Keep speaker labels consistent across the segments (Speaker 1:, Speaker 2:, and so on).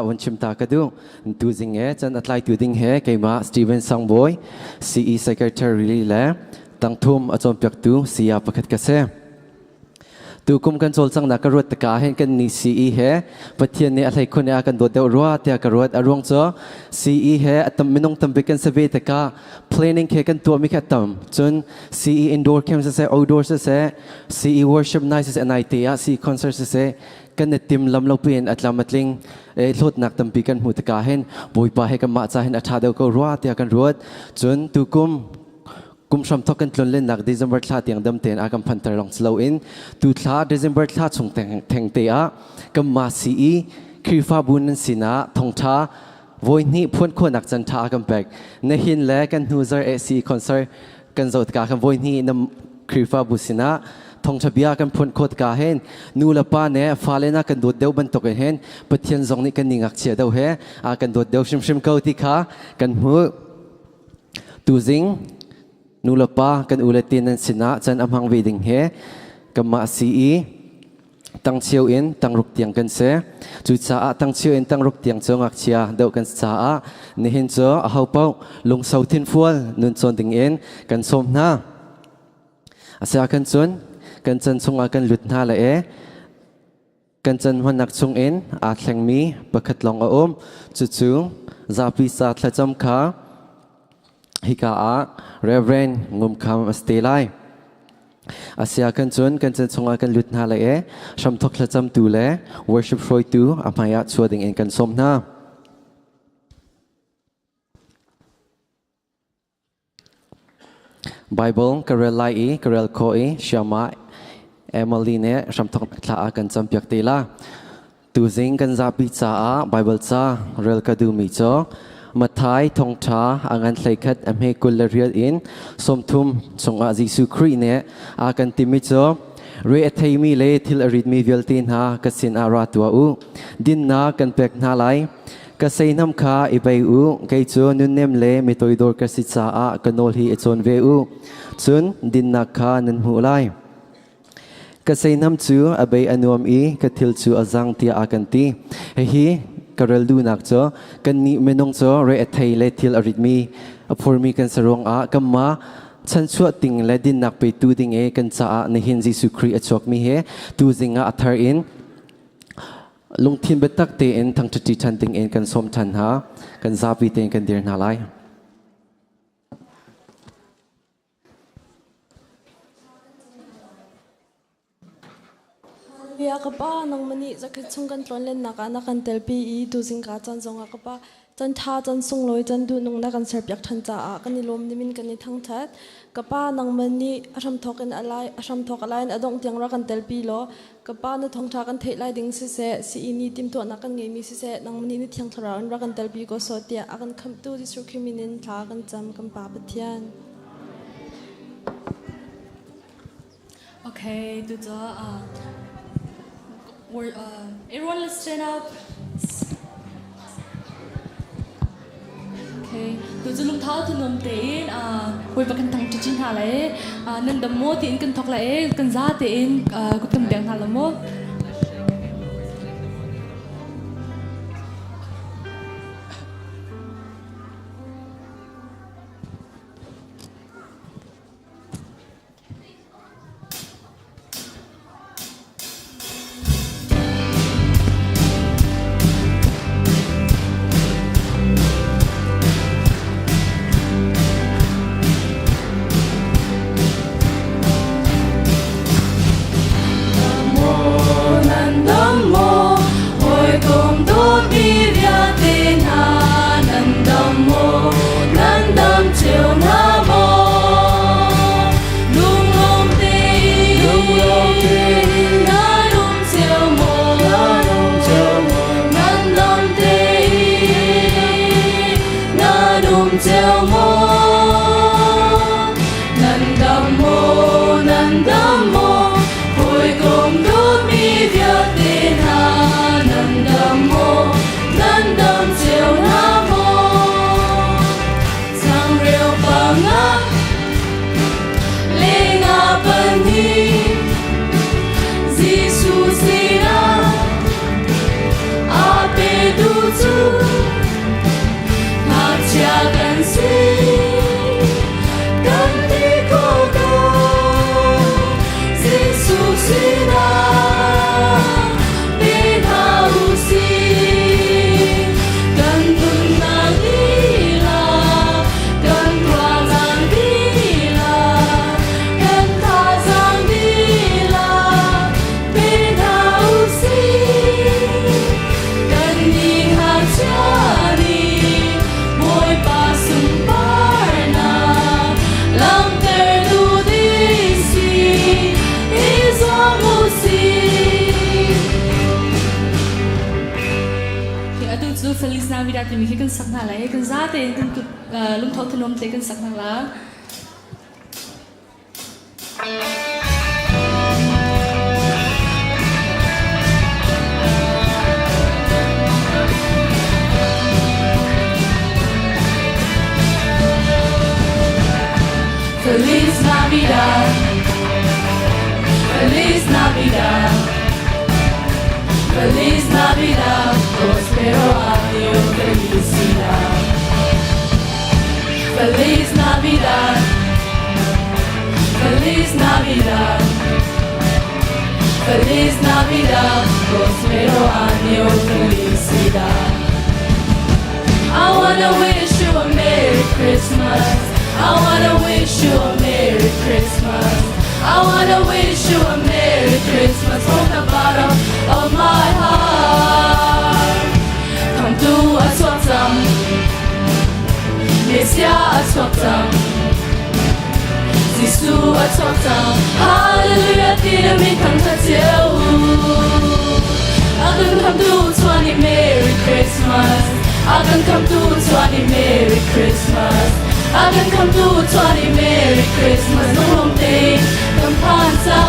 Speaker 1: วันชิมตากระดูตัวจริงจันอัตไลตัวดิ่งเกมาสตีเวนซังบอย CE Secretary และตั้งทุ่มอาจารย์ปีกตัวเสียประคัดกษตัวกุมกันโจลสังนักรวดตะกาเห็นกันนี่ CE ปัจจัยนี้อะไรคนอากันโดดเดารัวเตียกรวดอารมณ์จ้า CE ตัมมินงตัมเบกันเสวีตะกา planning กันตัวมิแค่ตัมจน CE indoor camps เส outdoor เส CE worship nights เส NIT CE concerts เสกันในทีมลำเราเปลี่ยนอัตลามัดลิงโลดนักตัมปีกันหูตะกาเห็นบุยปาให้กันมาจ่าเห็นอัฐาเดาก็รัวเตียกันรวดจนตัวกุมชมทกันตลนเล่นนักเดซิมเบอร์ทลาดยังดำเตนอากัมพันตรลองสโลอินตุทลาเดซิมเบอร์ทลาดส่งแทงเตะกัมมาซีอีคริฟาบุนนันสินะทงท้าวันนี้พ้นคนนักจันทากัมเบกในหินแลกันฮูเซอร์ซีคอนเสิร์ตกันโจทย์การกันวันนี้นำคริฟาบุสินะทงชบิยากันพ้นโคตรกาเห็นนูละป้าเนี่ยฟาเลนักันโดดเดียวบรรทุกเห็นปัจจัยตรงนี้กันนิงักเชียเดียวเฮอากันโดดเดียวชิมเกาติขากันหูตูซิงนูลปากันอุลตินันสินะจันอำหังวีดิงเฮกัมมาซีอีตั้งเชียวอินตั้งรุกเตียงกันเสจุดสาตั้งเชียวอินตั้งรุกเตียงจงอักเชียเดากันสาในหินเจออาเฮาเป้าลงเสาทินฟัวนุนจนดิงอินกันสมนาอาเซียกันจนกันจันทรงอากันหลุดนาละกันจันวันนักทรงอินอาแข่งมีประคัดลองอาอมจุดสูงซาปิซาทละจำขาฮิกาเรเวนงุมคำสเตลัยอาเซียกันจนกันจันทรงอากันหลุดนาละชมทกละจำตูเล่ worship ฟรอยตูอภัยชัวดิงเองกันสมนาไบเบิลกระเรลไลกระเรลโคอีชามาเอมิลีเน่ชมทกละอากันจำเปียกเตล่าตูซิงกันซาปิซาไบเบิลซาเรลกระดูมิโจมาท้ายทงท้าอังันใส่ขัดอเมกุลเรียลอินสมทุมทรงอาจิสุครีเนี่ยอากันติมิโจเรอเทมีเลทิลอริดมีเวลตินหากสินอาราตัวอูดินนากันเป็กนาไลกษยน้ำขาอิไปอูไกโจนุนเนมเลมิตัวดอร์กสิตาอากันโนลีเอชอนเวอูซุนดินนาขานันหูไลกษยน้ำจูอเบยอนุมอีกทิลจูอาจังที่อากันตีเฮีกระดูนักจ้ะกันนี้เมนงจ้ะเรอไทยเลทิลอริดมีพอร์มีกันสรงอากัมมาฉันชวดติงและดินนักไปตูดิงกันจ้าในหินจิสุครีอชกมีเฮตูดิงอัทาร์อินลงทินเบตักเตอินทั้งจุดที่ฉันติงกันสมทันหากันซาบิเตกันเดียร์นาไล
Speaker 2: เวียกป้านังมันนี่จะคิดชงกันตอนเล่นนักนักกันเตลปีอีดูสิงกาจันทรงกป้าจันทาจันทรงลอยจันดูนงนักกันเสียบยักทันจ่ากันนี่ลมนิมินกันนี่ทั้งทัดกป้านังมันนี่อาชมทอกันอะไรอาชมทอกันอะไรอดงเตียงรักกันเตลปีล้อกป้าในทองทากันเทไลดิ่งสิเสสีนี่ติมตัวนักกันไงมีสิเสนังมันนี่นี่เทียงทรานรักกันเตลปีก็สอดเตียอากันคำตู้ที่สุขีมินินทากันจำกันป่าปะเทียน
Speaker 3: โอเคดูจ้าeveryone let's stand up. Okay. ตัวจะลุงเท้าที่นมเตีนไว้ประกันทางจุดจินหาเลยนั่นดมโมตีนกันทอกเลยกันซาตีนกุตมเดียงหาละโม thì mình khi cần sắc nào lấy cần giá thì cần lung thọ thân ông thì cần sắc nào lá
Speaker 4: Feliz Navidad, Feliz Navidad, Feliz Navidad, próspero año, felicidad. Feliz Navidad, Feliz Navidad, Feliz Navidad, próspero año, felicidad. I wanna wish you a Merry Christmas. I wanna wish you a Merry Christmas. I wanna wish you a Merry Christmas from the bottom of my heart. Come to a swaptam, Messiah a swaptam, Zisu a swaptam. Hallelujah, didn't we come to you? I can come to 20 Merry Christmas. I can come to 20 Merry Christmas. I can come to 20 Merry Christmas. No home day, come panta.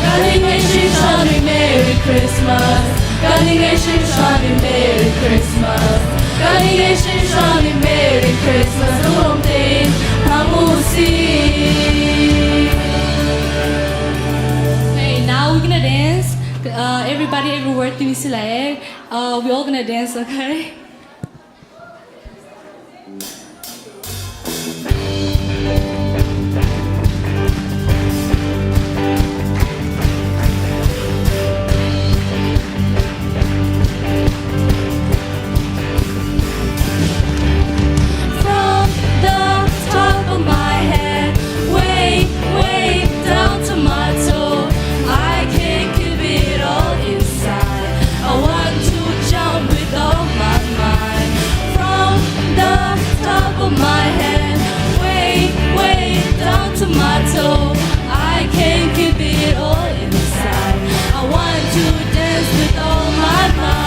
Speaker 4: Galing ay shiny Merry Christmas. Galing ay shiny Merry Christmas. Galing ay shiny Merry Christmas. No home day, hamusi.
Speaker 3: Okay, now we're gonna dance. Everybody, every word to sila we're all gonna dance, okay?
Speaker 4: From the top of my head, way, way down to my toe, I can't keep it all inside. I want to jump with all my mind. From the top of my head, way, way down to my toe, I can't keep it all inside. I want to dance with all my mind.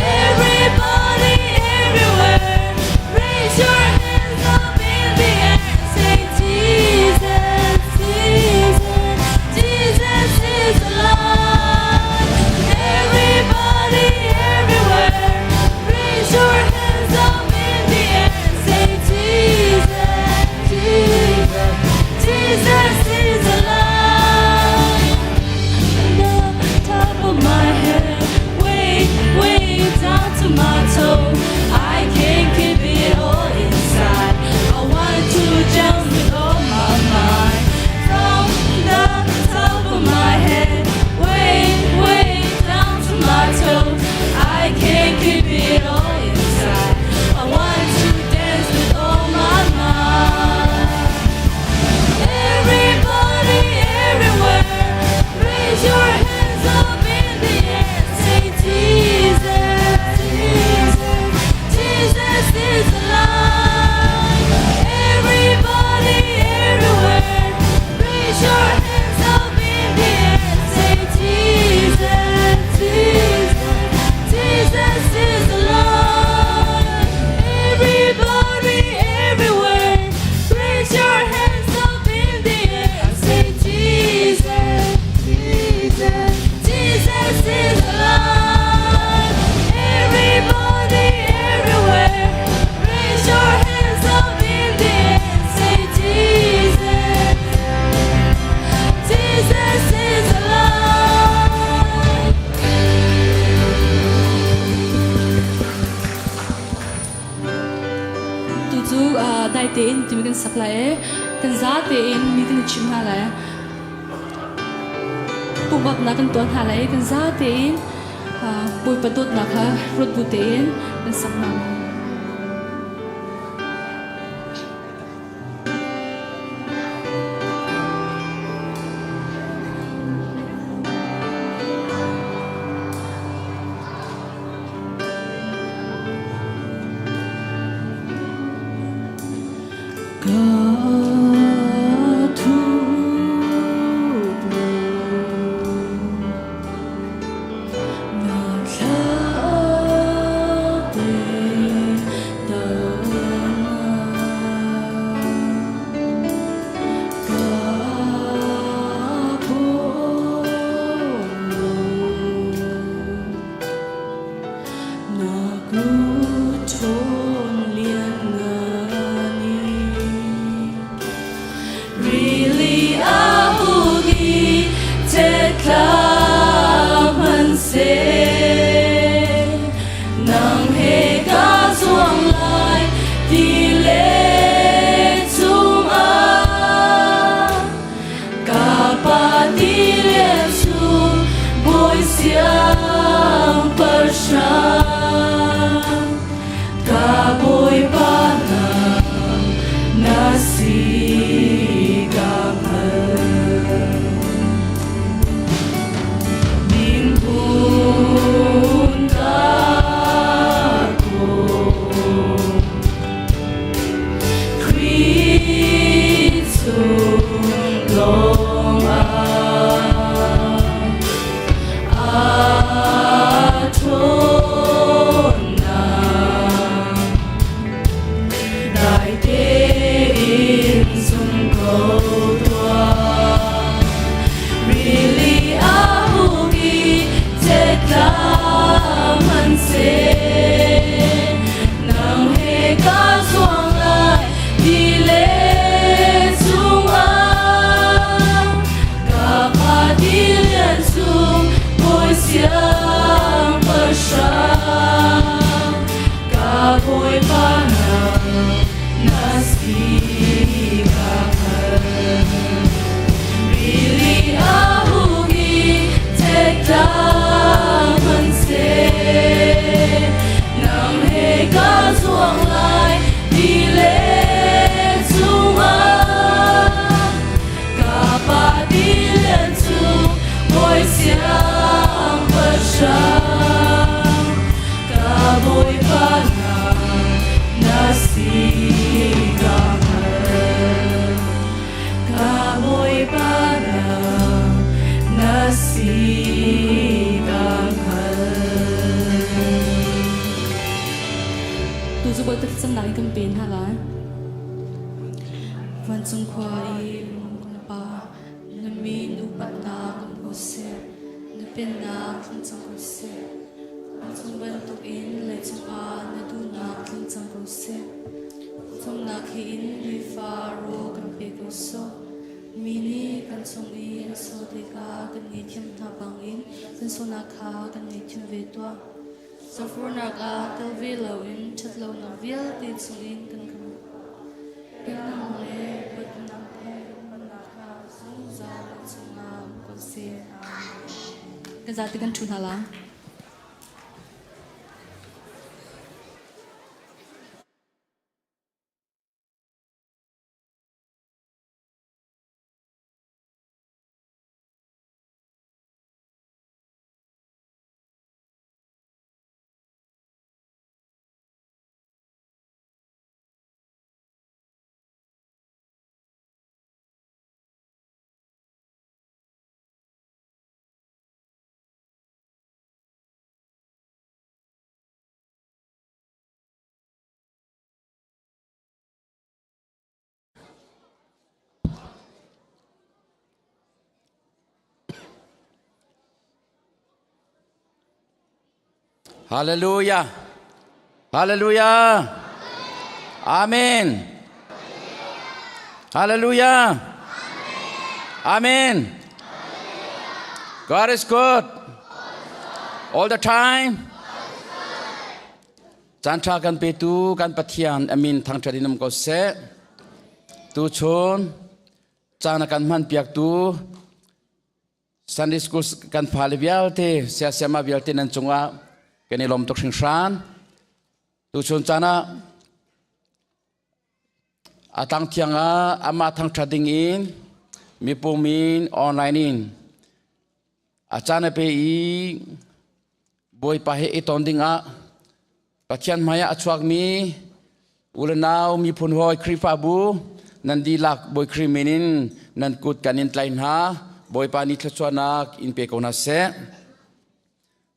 Speaker 4: Everybody, everywhere, raise your hands up in the air and say, Jesus, Jesus, Jesus is alive. Everybody, everywhere, raise your hands up in the air and say, Jesus, Jesus, Jesus is alive. From the top of my head, way, way down to my toe, I can't keep it all inside. I want to jump with all my mind. From the top of my head, way, way down to my toe, I can't keep it all inside. I want to dance with all my mind. Everybody, everywhere, raise your hands up in the air and say, Jesus, Jesus, Jesus is alive. Everybody, everywhere, raise your hands up in the air and say, Jesus, Jesus, Jesus is alive. Everybody, everywhere, raise your hands up in the air and say, Jesus, Jesus, Jesus is alive. Everybody, everywhere, raise your hands up in the air and say, Jesus, Jesus is alive.
Speaker 3: Tu đại tiền thì mình cần sắc lại cần giá tiền mình cần chim hà lại bụng bắp na cần tuan hà lại cần giá tiền bùi bát đốt na ha rốt bù tiền cần sắc na
Speaker 4: God, nang he ka zuang lai đi lễ chung an cả pa đi liên chung ngồi xiang bờ sang cả bồi pa na si ka really ahugi take down and say nang he ka zuang lai đi lễ chung an cả ba đi liên chung ngồi xiang bờ sang cả bồi pa na si ka cả bồi pa na si ka
Speaker 3: tu zu boi ta sam lai kam pen ha la van chung khwa I na pa na mi nu pa na kam ko se na pen na kam chung ko se van chung ban tu in le chung a na du na kam chung ko se chung na khi in mi fa ro kam pe ko so mi ni kan chung in so te ka kan ni thiam tha bang in san so na kha kan ni thiam ve to so for na ka tel ve lo in chat lo na vil te chung in kan kam kan na le pat na te na kha sung za chung na ko se kan za te kan chun hala
Speaker 5: Hallelujah. Hallelujah. Amen. Hallelujah. Amen. God is good. All the time. Chan cha kan pe tu kan pathian amin thang tradinam ko se tu chon chana kan man piak tu Sunday school kan phale bial te sia sema bial te nan chunga kani lom tok sing san tu chon chana atang thianga ama thang trading in mi pumin online in achana pe I boy pa he itondinga pathian maya achuak mi ulanau mi phun hoi krifa bu nan di lak boy krimenin nan kut kanin tlain ha boy pa ni thachwanak in pe kona se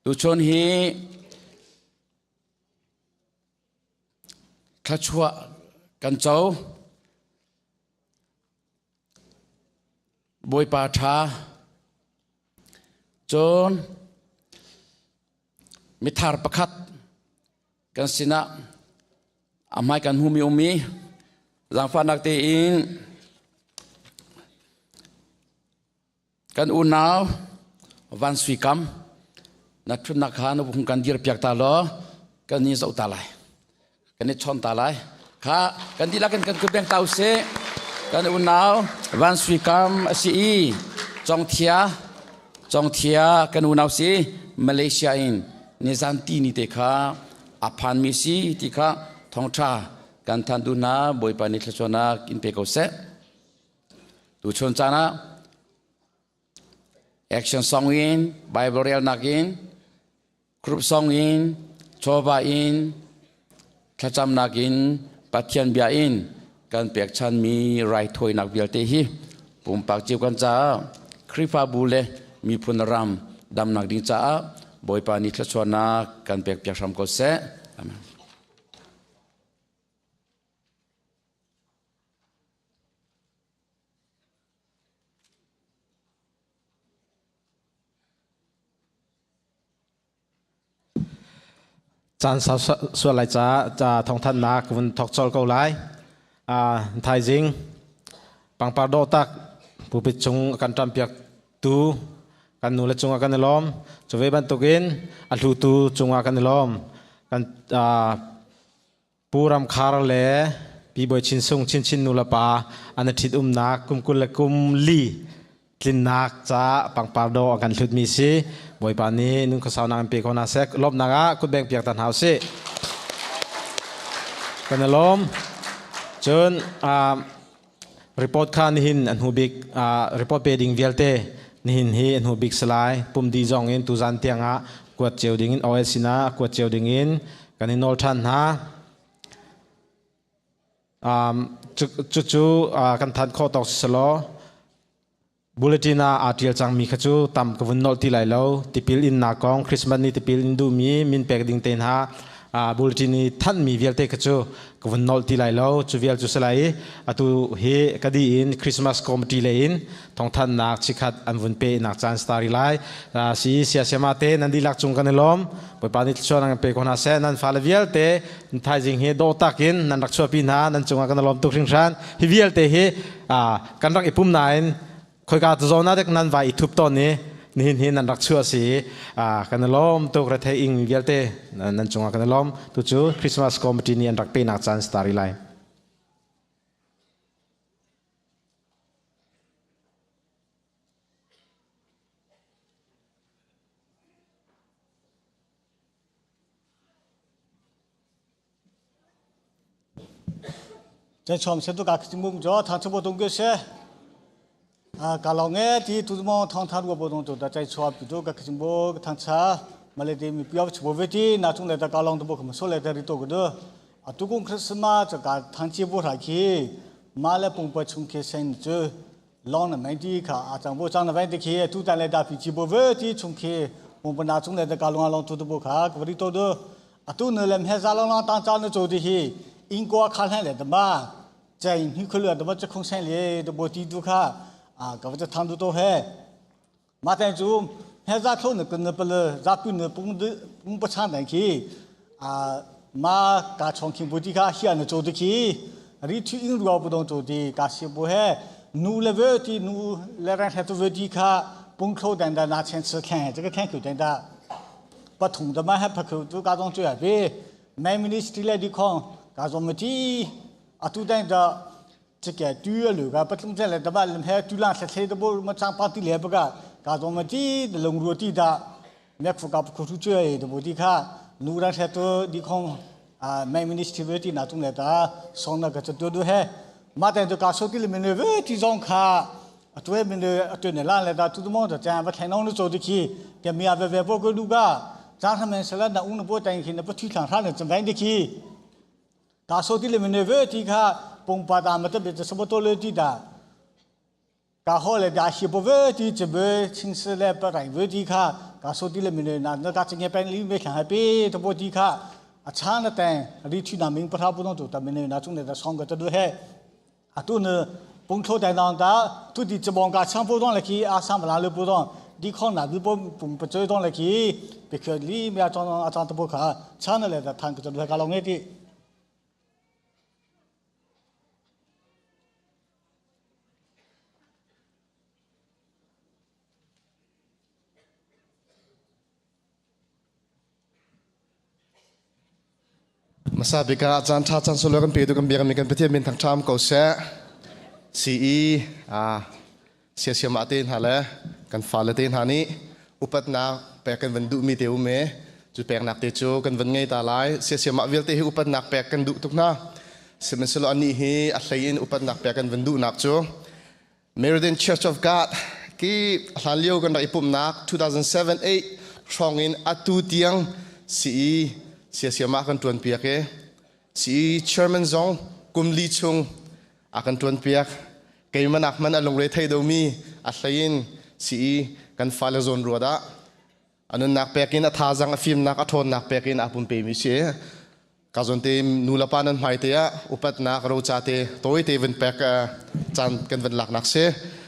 Speaker 5: tu chon hi thachwa kan chau boy pa tha chon mi thar pakhat kan sina amai kan humi umi lang fanak te in kan unaw van suikam na thun na kha no bung kan dir piak ta lo kan ni zau ta lai kan ni chon ta lai kha kan di la kan ku beng tau se kan unaw van suikam si I chong thia kan unaw si Malaysia in ni zan ti ni te kha aphan mi si ti kha thong tha kan than du na boy pa ni thachona in pe ko se tu chon chana action song in Bible real nakin group song in choba in thacham nakin pathian bia in kan pek chan mi rai thoi nak bial te hi pum pak chiu kan cha krifa bule mi phunaram dam nak ding cha boy pa ni thachona kan pek pek ram ko se amen.
Speaker 6: จานส่วนไรจ้าจะท้องท่านนักวันทอกจอลเกาไลไทยจิงปังปาโดตักผู้ปิดจงกันจำเปียกตูกันนูเลจงกันล้อมจะเวบันตุกินอัลทูตูจงกันล้อมกันปูรำคาร์เล่ปีบอยชินซุงชินนูลปาอันทิดนักกุมกุลกุมลีกลินนักจ้าปังปาโดกันหลุดมีซีบอยปานี้นุ่งข้าวสาวนางเปียกคนอาเซกลบนางะกุดแบงเปียกตันหาวซีกันล้อมจนรีพอร์ตข้านิหินอันหูบิกรีพอร์ตเปดิ้งเวลเตนิหินฮีอันหูบิกสลายปุ่มดีจองอินตุจันเตียงฮะกวดเจียวดิ่งอินโอเอสินะกวดเจียวดิ่งอินกันอินโอลทันฮะจู่กันทันข้อตอกสโลบุลตินาอาร์ติลจังมีขจูตามกวนนอลที่ไหลเลวติปิลอินนากองคริสต์มาสนี่ติปิลอินดูมีมินเปกดิ่งเตนฮะบุลตินีท่านมีเวลเตขจูกวนนอลที่ไหลเลวจูเวลจูสลายตัวเฮคดีอินคริสต์มาสคอมมิตี้เลอินทองท่านนักชิคัดอันวนเปนักจานสตาร์ไลสีเสียเสียมาเตนันดีลักจุงกันล้อมไปปานิชวนนังเปคนอาเซนันฟาลเวลเตไทยจิงเฮโดตักินนันรักชัวปินฮานันจุงกันล้อมตุกริงชันฮิเวลเตเฮกันรักอิปุ่มนายคอยการตัวโซนาเด็กนั้นไว้ทุบต้นนี้นี่นันรักชัวสีกันล้อมตุกระเทอิงเวลเตนันจุงกันล้อมตุจูคริสต์มาสคอมมิตี้นี่อันรักเปนักจานสตาร์ไล
Speaker 7: จะชมเสตุกักจิมุงจอทางชมตรงเกษกาลองเอที่ทุกมองทางทางวัวบนตัวแต่ใจชอบจุดกักจิมุงทางช้ามาเลยที่มีเปียวชบเวทีน่าจงเลยแต่กาลองตัวบุกมาโซเลยแต่ริโตก็เด้อทุกคนคริสต์มาสจะการทางชีบุราคีมาเลยปุ่มประชุมเคเซนเจอลองนั่นไม่ดีค่ะอาจารย์ผู้จังนั่นไม่ดีคีทุกแต่เลยดาพิจิบุเวทีชุมเคปุ่มปนาจงเลยแต่กาลองลองตัวบุกค่ะกวริโตเด้อทุกเนื้อเล่มเฮซาลองตั้งใจในโจทย์ที่อิงกัวขันให้เลยแต่บ้าใจนี่คือเรื่องแต่ว่าจะคงใช้เลยแต่บทีดูค่ะก็ว่าจะทำดูโตให้มาแต่จูให้รักเขาเนี่ยกันเนี่ยไปเลยรักพี่เนี่ยปุ่งประชันแต่ขี้มาการชงคิงบุตรค่ะเฮียเนี่ยโจทย์ขี้รีที่อิงรัวบุตรโจทย์การเสียบุให้นูเลเวลที่นูเลเรนเฮตุเวทีค่ะปุ่งเขาแต่งแต่นาเชนส์แข่ง这个แข่งคือแต่งแต่ปฐมแต่ไม่ให้พักคือตัวการต้องช่วยไปแม่มินิสทรีเลยดีของการสมัติทุกแต่งแต่จะแก่ตัวหรือการปฐมเสร็จแล้วแต่ว่าเรื่องตัวหลังเสร็จแล้วบุมาจ้างปาร์ตี้เลยปะกันการสมัติลงรัวที่ด่าแม่ฟุกับคุณช่วยแต่บุตรค่ะนูรันเสร็จตัวดีของแม่มินิสทรีที่น่าตรงเลยแต่สองนักก็จะตัวดูให้มาแต่ตัวการสติเลยมันเวทีจงค่ะตัวมันตัวเนี่ยล้านเลยแต่ทุกมองจะแจ้งว่าแทนน้องนู้โจดิคีแกมีอะไรแบบพวกก็ดูก้าจ้างทำไมเสร็จแล้วน่ะอุ้งพวกแต่งขี้น่ะพวกที่หลังท่านเนี่ยจะแบ่งดิคีการสติเลยมันเวทีค่ะปุ่งปาดามันจะเป็นจะสมบูรณ์เลยที่ด่าการห่อเลยด่าชีพเวทีจะเบชิงเสร็จไปไหนเวทีค่ะการสติเลยมันน่ะนักการจะเงี้ยเป็นลิมเวขังให้ปีทั้งพวกที่ค่ะอาชาเนี่ยแต่รีที่นามิงประทับบุญตัวแต่มันน่ะจุงเนี่ยจะสองก็จะดูให้ตัวเนี่ยปุ่งโทษแต่นางตาทุกที่จะมองการช่างพูดต้องเลยคีอาสามเวลาเลยพูดต้องดีข้อหนาดีปุ่งประเจอต้องเลยคีไปเคยรีมีอาจารย์ตะบุขาช่างนั่นแหละแต่ทางก็จะดูการลงเงี้ยที่
Speaker 8: มาทราบอีกอาจารย์ท่าจันทร์สุรกันปีดูกันเบียกันมีกันไปเที่ยวบินทางทามเก่าเสะซีเสียมาเต้นหาเลยกันฟ้าเลยเต้นหานี้อุปนักแปลกันวันดุมีเดียวเมจุดแปลนักเตโจกันวันไงตาลายเสียมาวิลเตอุปนักแปลกันดุทุกนาเสมันสโลอันนี้เฮอัลลัยน์อุปนักแปลกันวันดุนักโจ Meridian Church of God กี่หลังเลี้ยวกันได้ปุ่มนัก2007-8ช่องอินอัตุเตียงเสียมากันตวนเปียกสีเชอร์แมนซองกุมลีชงอากันตวนเปียกเกยมันอักมันอลงเรทให้ดูมีอัศยินสีกันฟาเลซอนรัวดาอันนั้นนักเปียกินอัฐาจังฟิล์มนักอัฐอนนักเปียกินอาปุ่มเปมิเชกาจนเตมนูลปานันหมายเตียอุปัตนักเราจ่าเตโต้ยเตวันเปียกจันกันวันหลักนักเส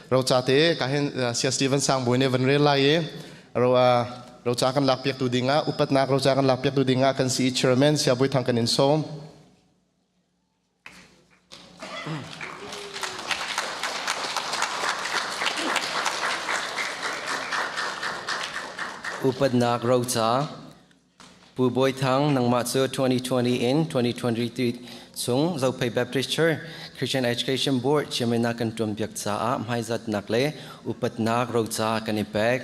Speaker 8: เราจ่าเตก็เห็นเสียสตีเวนสังบุญเนี่ยวันเรลัยเรา เราจะกันหลักเปียกตูดิงะอุปนักเราจะกันหลักเปียกตูดิงะกันซีเชอร์แมนเสียบุยทางกันอินโซม
Speaker 1: อุปนักเราจะผู้บริทางนังมาเซอร์2020 in 2023ส่งเราไป Baptist Church Christian Education Board เชื่อมนักกันจมเปียกจ้าไม่จัดนักเล่อุปนักเราจะกันอีแบก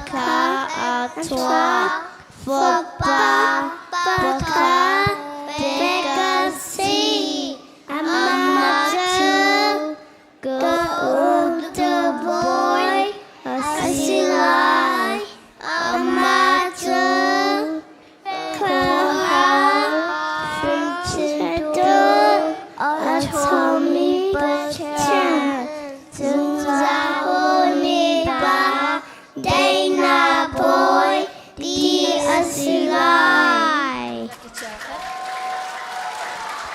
Speaker 4: ka atwa fopa baka bekasi amamatu go the boy asilai amatu kaha finchido atomi bachan zunzahoni ba Dana boy di asilai.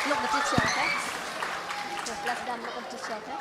Speaker 9: Look at the teacher, okay? Look, let's done. Look at the teacher, okay?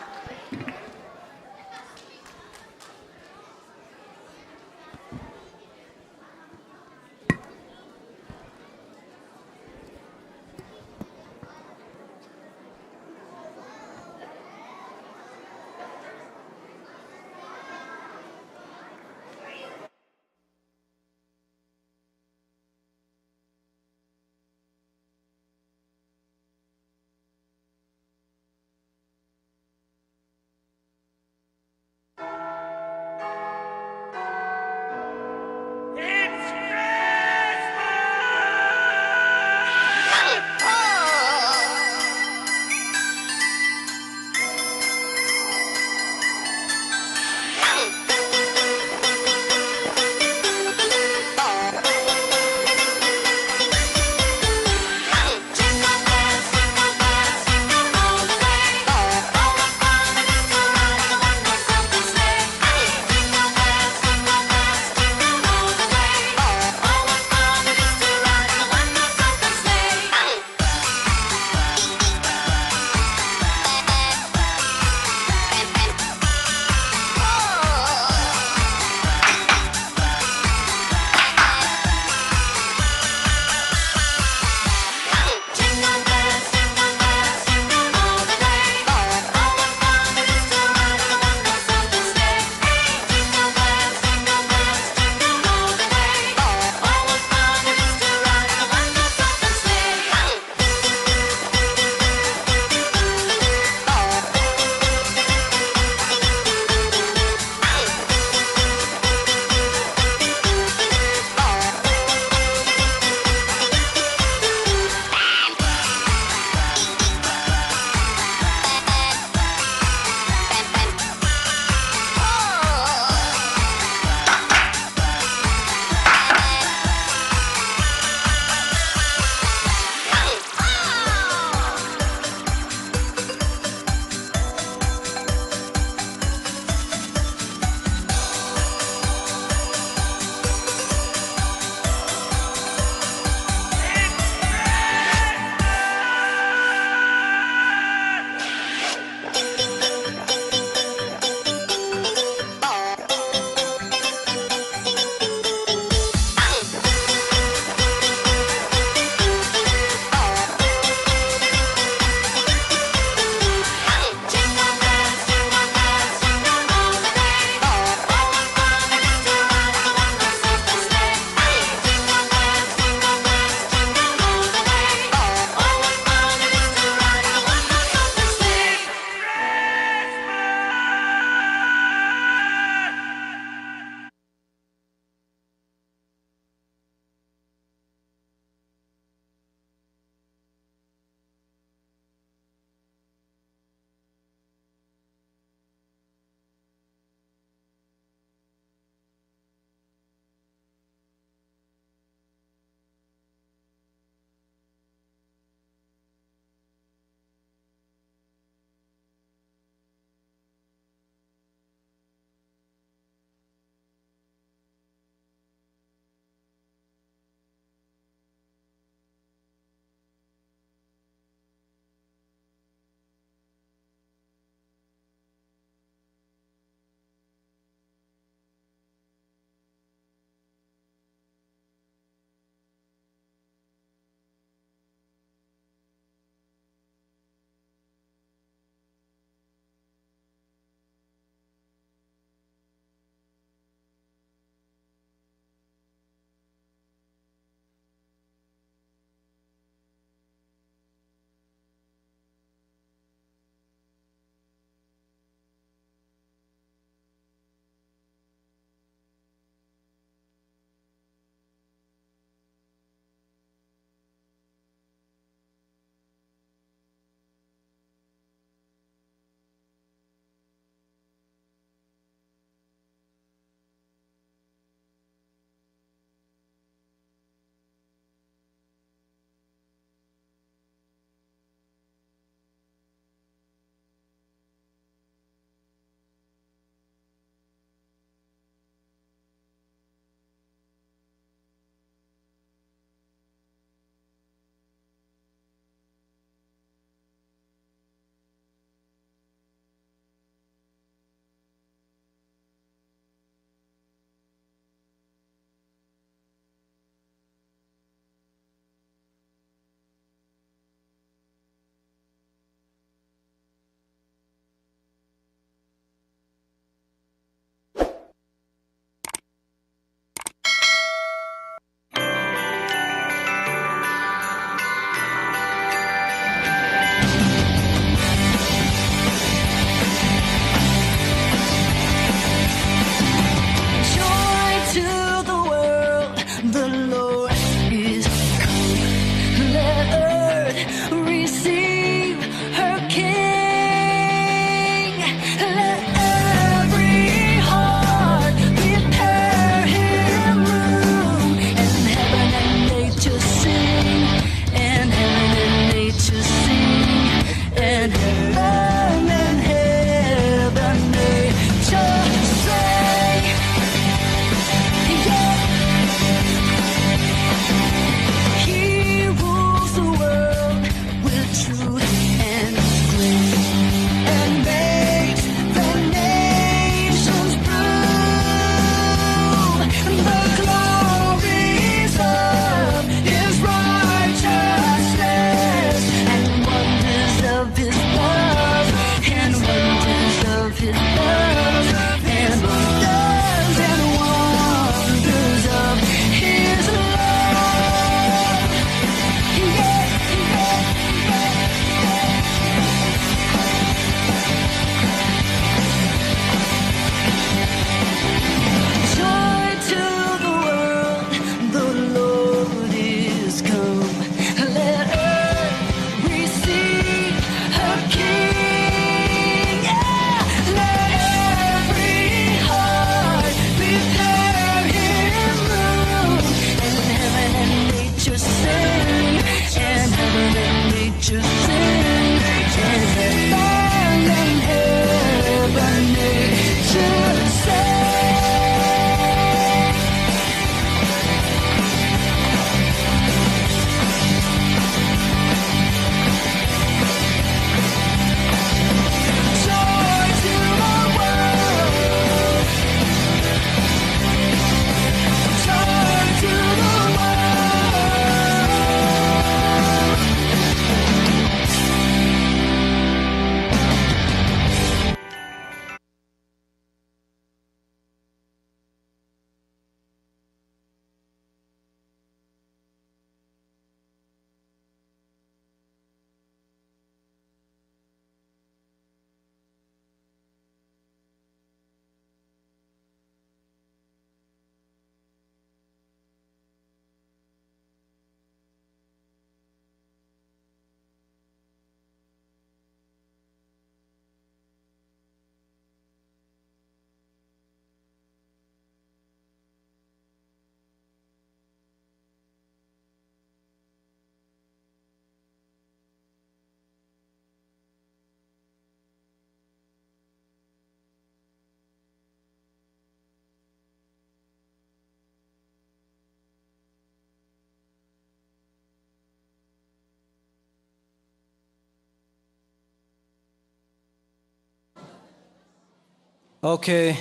Speaker 10: Okay,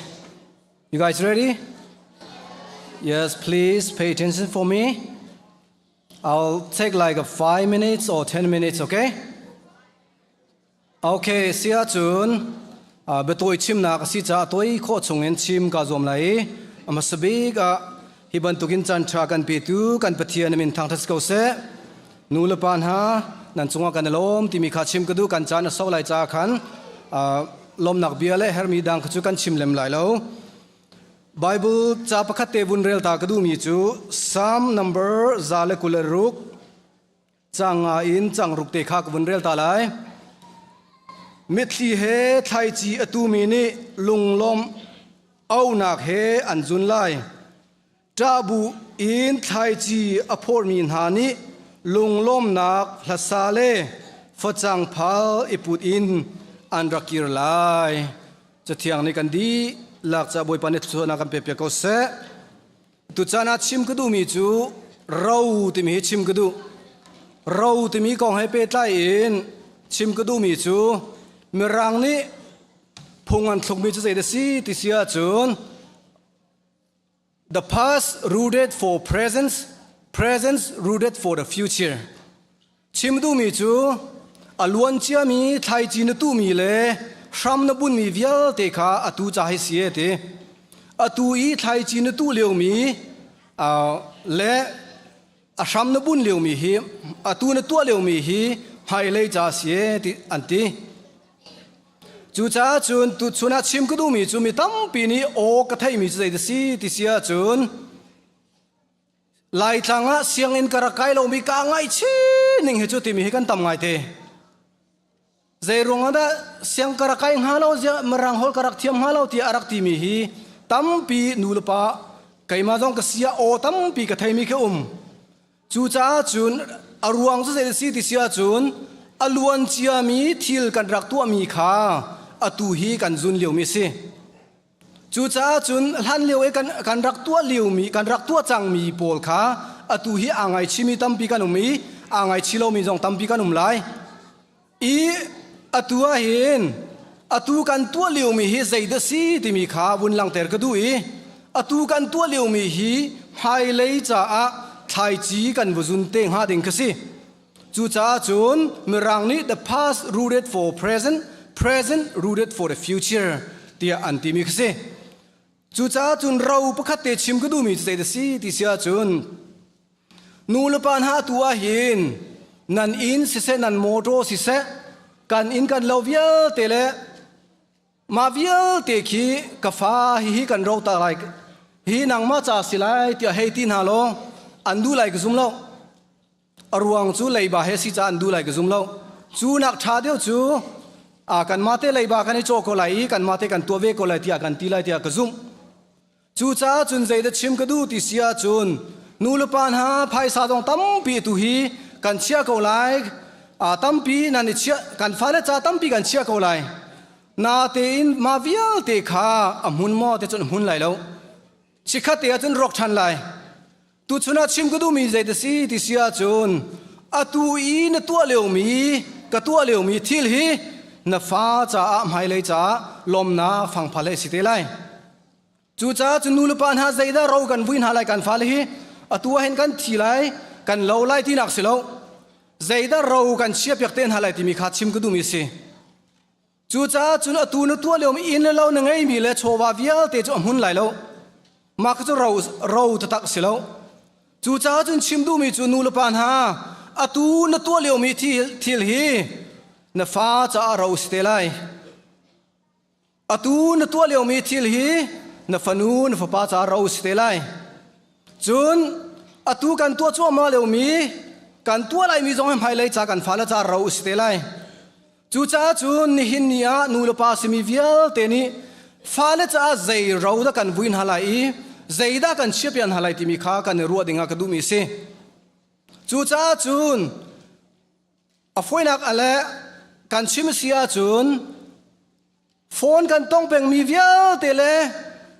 Speaker 10: you guys ready? Yes, please pay attention for me. I'll take like 5 minutes or 10 minutes, okay? Okay, sia chun betoi chim na ka si cha toi kho chungen chim ka zom lai amasabi ka hiban tukin chan tra kan pi tu kan pathian min thang thas ko se nulapan ha nan chunga kan lom ti mi kha chim ka du kan chan so lai cha khan lom nak bia le her mi dang chu kan chim lem lai lo Bible cha pakhat te bun rel ta ka du mi chu Psalm number zale kuleruk changa in chang ruk te kha ka bun rel ta lai Mitli he thai chi atu mi ni lunglom au nak he anjun lai tabu in thai chi aphor min hani lunglom nak hlasale phachang phal iput in andrakir lai chathiang ni kan di lak cha boi panet chona kan pe pe ko se tu chana chim ka du mi chu rau ti mi chim ka du rau ti mi kong he pe tai in chim ka du mi chu mirang ni phungan thuk mi chu sei da si ti sia chun the past rooted for presence rooted for the future chim du mi chu alwan chia mi thai chi na tu mi le sham na bun mi vial te kha atu cha hi sie te atu i thai chi na tu leu mi le a sham na bun leu mi hi atu na tu leu mi hi hai le cha sie ti anti chu cha chun tu chuna chim ku du mi chu mi tam pi ni o ka thai mi chu da si ti sia chun lai tlanga siang in kara kai lo mi ka ngai chi ning he chu ti mi kan tam ngai te zai ronga da siang kara kai nga lo ja marang hol karak thiam nga lo ti arak ti mi hi tam pi nulpa kai ma jong ka sia o tam pi ka thai mi ke chu cha chun aruang chu se si ti sia chun aluan chia mi thil kan rak tu mi kha atu hi kan zun liu mi si chu cha chun han liu e kan rak tu liu mi kan rak tu chang mi pol kha atu hi angai chimi tam pi kan mi angai chilo mi jong tam pi kan lai i atua hin atu kan tu liu mi hi zaida si ti mi kha bun lang ter ka du i atu kan tu liu mi hi hai lei cha a thai chi kan buzun teng ha ding ka si chu cha chun mirang ni the past rooted for present rooted for the future tia anti mi kse chu cha chun rau pakhat te chim ka du mi sei da si ti sia chun nulapan ha tua hin nan in si se nan moto si se kan in kan lovial te le ma vial te khi ka fa hi kan ro ta lai hi nang ma cha silai tia hei tin ha lo andu lai ka zum lo aruang chu lei ba he si cha andu lai ka zum lo chu nak tha deu chu kan mate lei ba kan ni choko lai kan mate kan to ve ko lai tia kan ti lai tia ka zum chu cha chun zai da chim ka du ti sia chun nulapan ha phai sa dong tam pi tu hi kan chia ko lai tam pi na ni chia kan fa le cha tam pi kan chia ko lai na te in ma vial te kha amun mo te chun hun lai lo chikha te chun rok than lai tu chuna chim ka du mi zai da si ti sia chun atu i na tua leu mi ka tua leu mi thil hi na fa cha mai le cha lom na phang phale si te lai chu cha chu nu lupan ha zaida ro kan buin ha lai kan fa le hi atua hen kan thi lai kan lo lai ti nak si lo zaida ro kan chia pek ten ha lai ti mi kha chim ka du mi si chu cha chu atu na tua leu mi in lo na ngai mi le chowa vial te chu hun lai lo ma ka chu ro ta tak si lo chu cha chun chim du mi chu nu lupan ha atu na tua leu mi thil hi na fa cha ro ste lai atu na tua leu mi thil hi na fanu na fa pa cha ro ste lai chun atu kan tua chu ma leu mi kan tua lai mi jong hai lai cha kan fa la cha ro ste lai chu cha chun ni hin nia nu lo pa si mi vial te ni fa la cha zai ro da kan buin halai zaida kan chipian halai ti mi kha kan ru dinga ka du mi se chu cha chun a foinak ale kan chim sia chun phone kan tong peng mi vial te le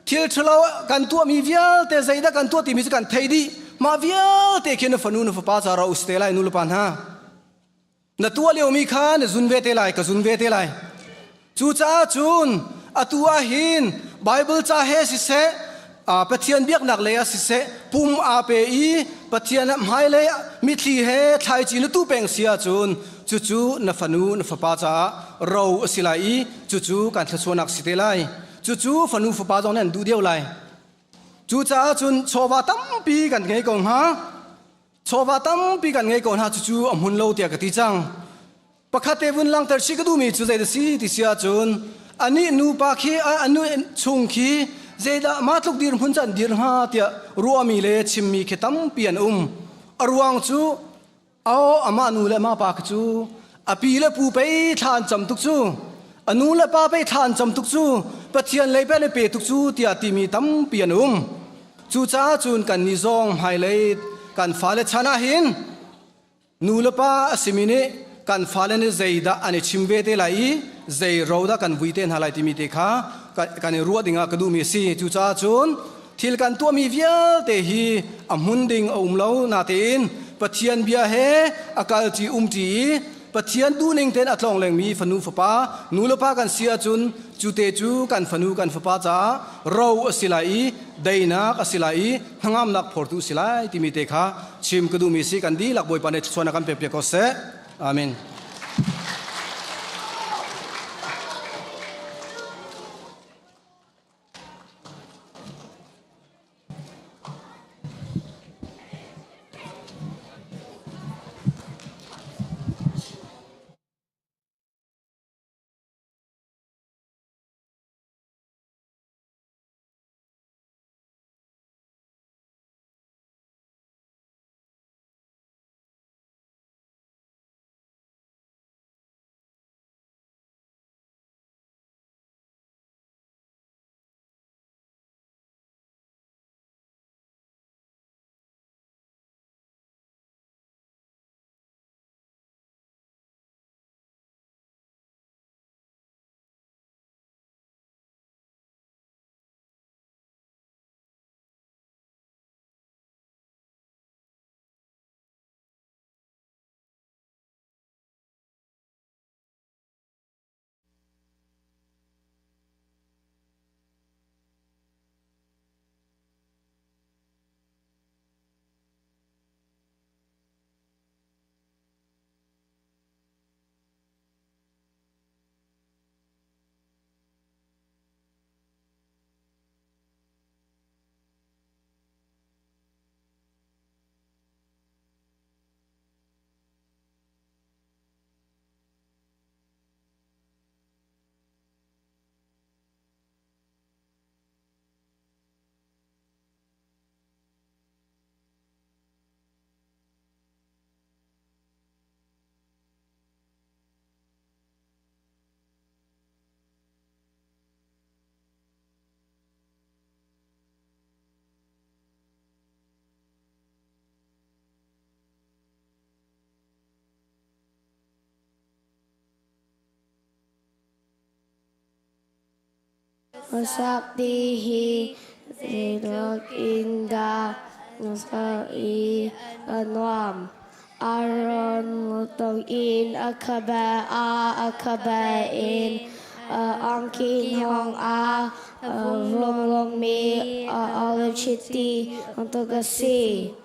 Speaker 10: thil thlo kan tua mi vial te zaida kan tua ti mi kan thei di ma vial te khin fanu na fa pa cha ra uste lai nu pan ha na tua leo mi kha na zun ve te lai ka zun ve te lai chu cha chun atua hin Bible cha he si se pathian biak nak le si se pum a pe I pathian mai le mi thi he thai chi nu tu peng sia chun chu na fanu na fa pa cha ro silai chu kan thsuanak sitelai chu fanu fa pa jong nan du deu lai chu cha chun chowa tam pi kan ngei kong ha chowa tam pi kan ngei kong ha chu amhun lo tia ka ti chang pakhate bun lang tar si ka du mi chu zai si ti sia chun ani nu pa khi anu chung khi zeda matluk dir hun chan dir ha tia ruami le chimmi khetam pian arwang chu ao ama nu le ma pa chu api le pu pe than cham tuk chu anu le pa pe than cham tuk chu pathian le pe le pe tuk chu tia ti mi tam pian chu cha chun kan ni zong hai le kan fa le chana hin nu le pa asimini kan fa le ne zeida ani chimve te lai zei roda kan vuiten halai ti mi te kha kan ruwa dinga kadu mi si chu cha chun thil kan tu mi vial te hi amhun ding lo na tin pathian bia he akal chi ti pathian du ning ten atlong leng mi fanu fapa nu lo pa kan sia chun chu te chu kan fanu kan fapa cha ro asilai deina asilai hangam nak phortu silai ti mi te kha chim kadu mi si kan di lak boy pane chona kan pe pe ko se amen
Speaker 11: Masakdihi Zidok Inda Nusai Anwam Aron Mutong In Akaba In Angkin Hong Long Mi Olive Chiti Antogasi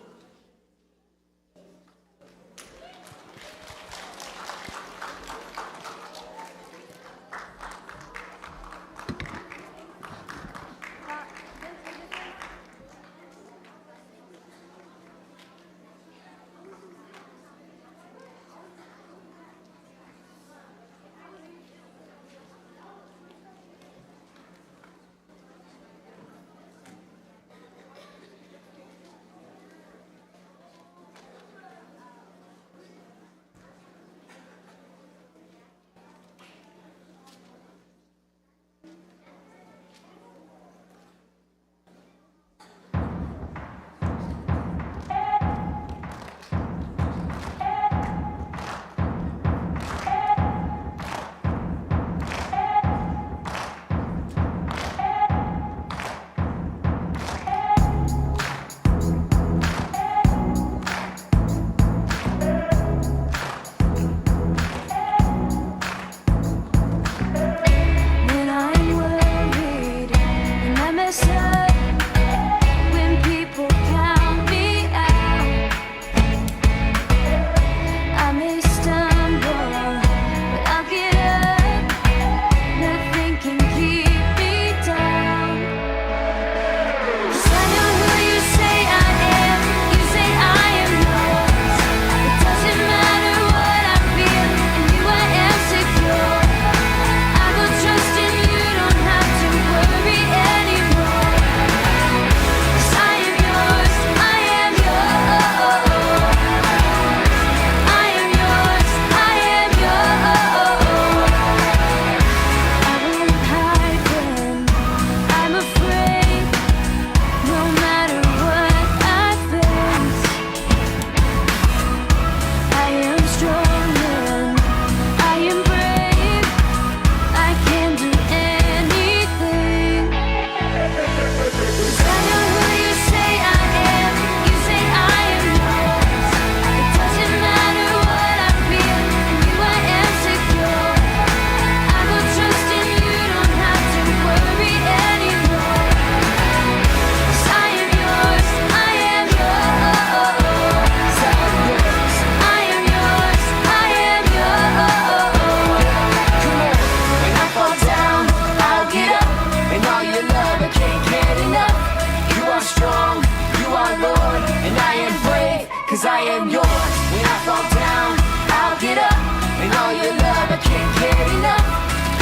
Speaker 4: am yours. When I fall down, I'll get up. And all your love, I can't get enough.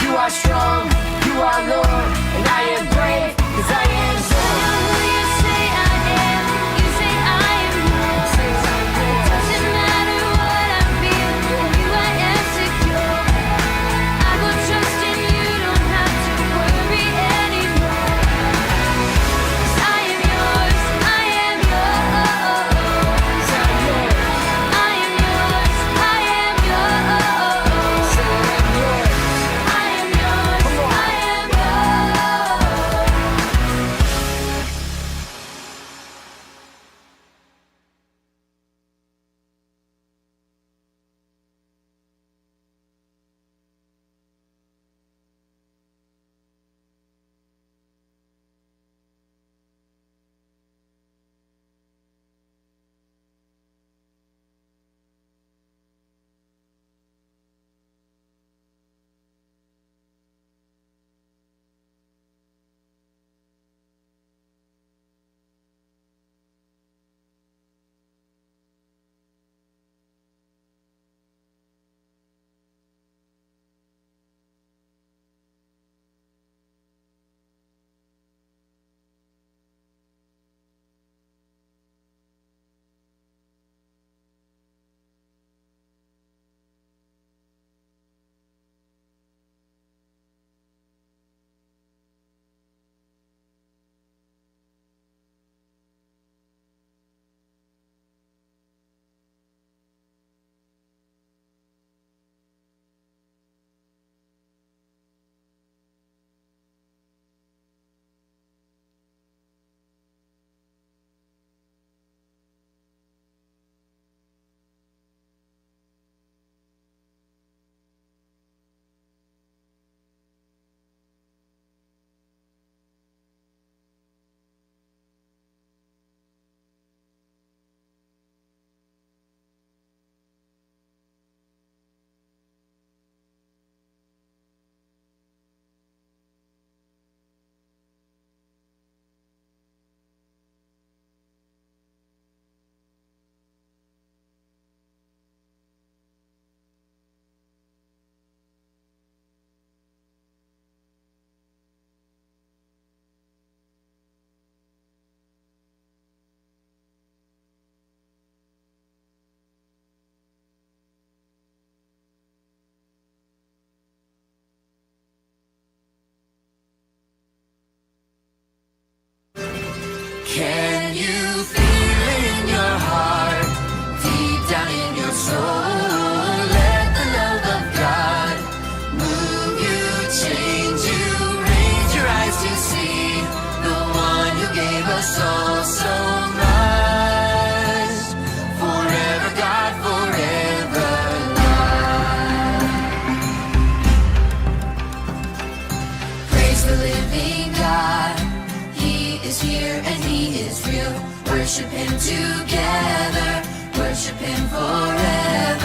Speaker 4: You are strong, you are Lord, and I am brave, 'cause I am yours. Who you say I am, you say I am yours. It doesn't matter what I feel, in you I am secure. I will trust in you, don't have to worry anymore. 'Cause I am yours, I am yours. I am yours, I am yours. I am yours, I am Can you feel in your heart, deep down in your soul? Let the love of God move you, change you, raise your eyes to see the one who gave us all so much. Forever God, forever love. Praise the living God. Is here and he is real. Worship him together, worship him forever.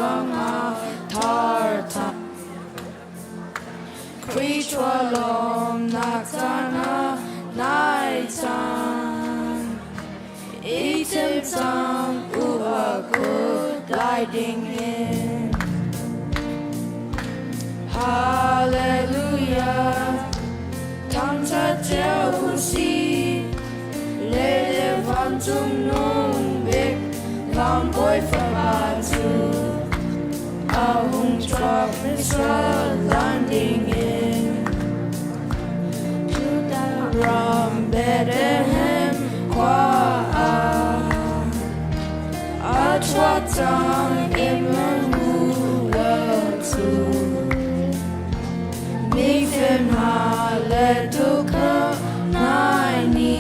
Speaker 3: vanga tar ta creature lom natana nighttime eating some good gliding in hallelujah tam ta Jerusi lele van zum nung big van boy from Ahung truck Mr. landing in Judah from Bethlehem Kwa Atwatam Emmanuel too Mifim Haleduka Naini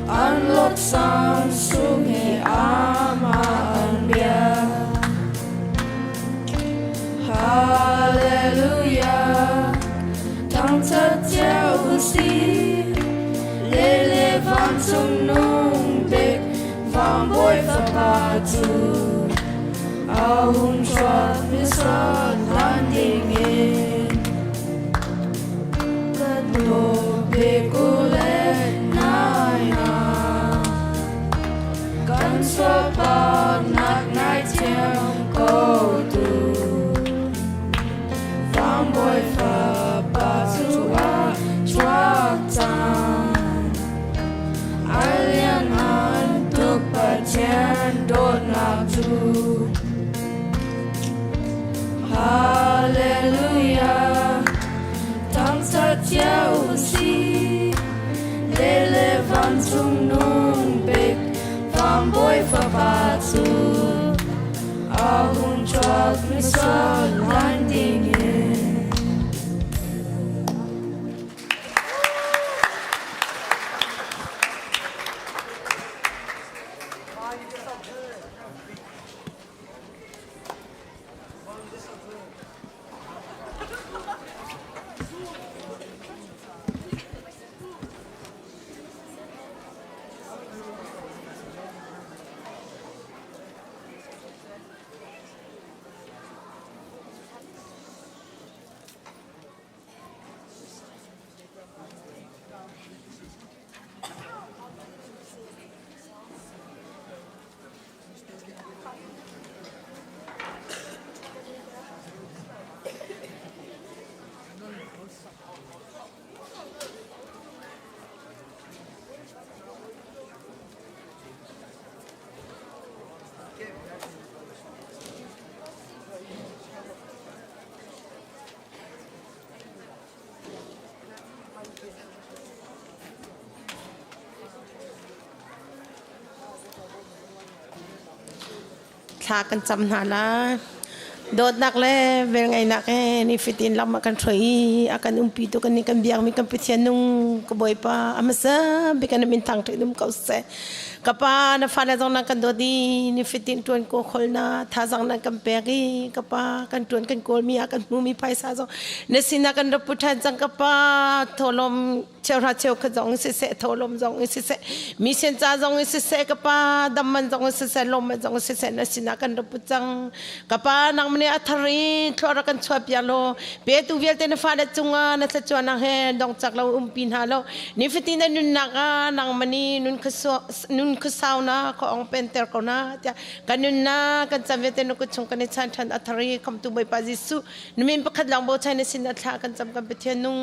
Speaker 3: Unlock Samsung Amanbia Hallelujah Tam ta Jerusi Lele van zum nung big Van boy Fabatu Ahung truck Mr. landing in Kado Bikulet Naina Guns for blood Not night go to Van boy Fabatu truck time Alien Antuk Pachen Dot Natu Hallelujah Tam Satya Usi Lele Van zum Nung Big Van Boy Fabatu Ahung truck Mr. landing in
Speaker 12: Thakan cham hala dot nak le vel ngai nak ni fitin lam kan throi akan umpi to kan ni kan biang mi kan pithian nung ko boy pa amasa bi kan min thang thai dum kau se kapa na fala jong na kan do di ni fitin tuan ko kholna tha jang na kan peri kapa kan tuan kan kol mi akan mu mi paisa jong ne sina kan ro puthan jang kapa tholom chera cheu kha jong se se tholom jong se se mi sen cha jong se se kapa damman jong se se lom jong se se na sina kan ro putang kapa nang mne athari thlora kan chhuap ya lo pe tu vel te na fala chunga na cha chuan he dong chak lo umpin ha lo ni fitin na nun naka nang mani nun khaso nun khasauna ko ong penter ko na kanun na kan chamete no ko chung kan chan than athari kam tu bai pa jisu numin pakhat lang bo chai na sin athla kan cham kan pethian nung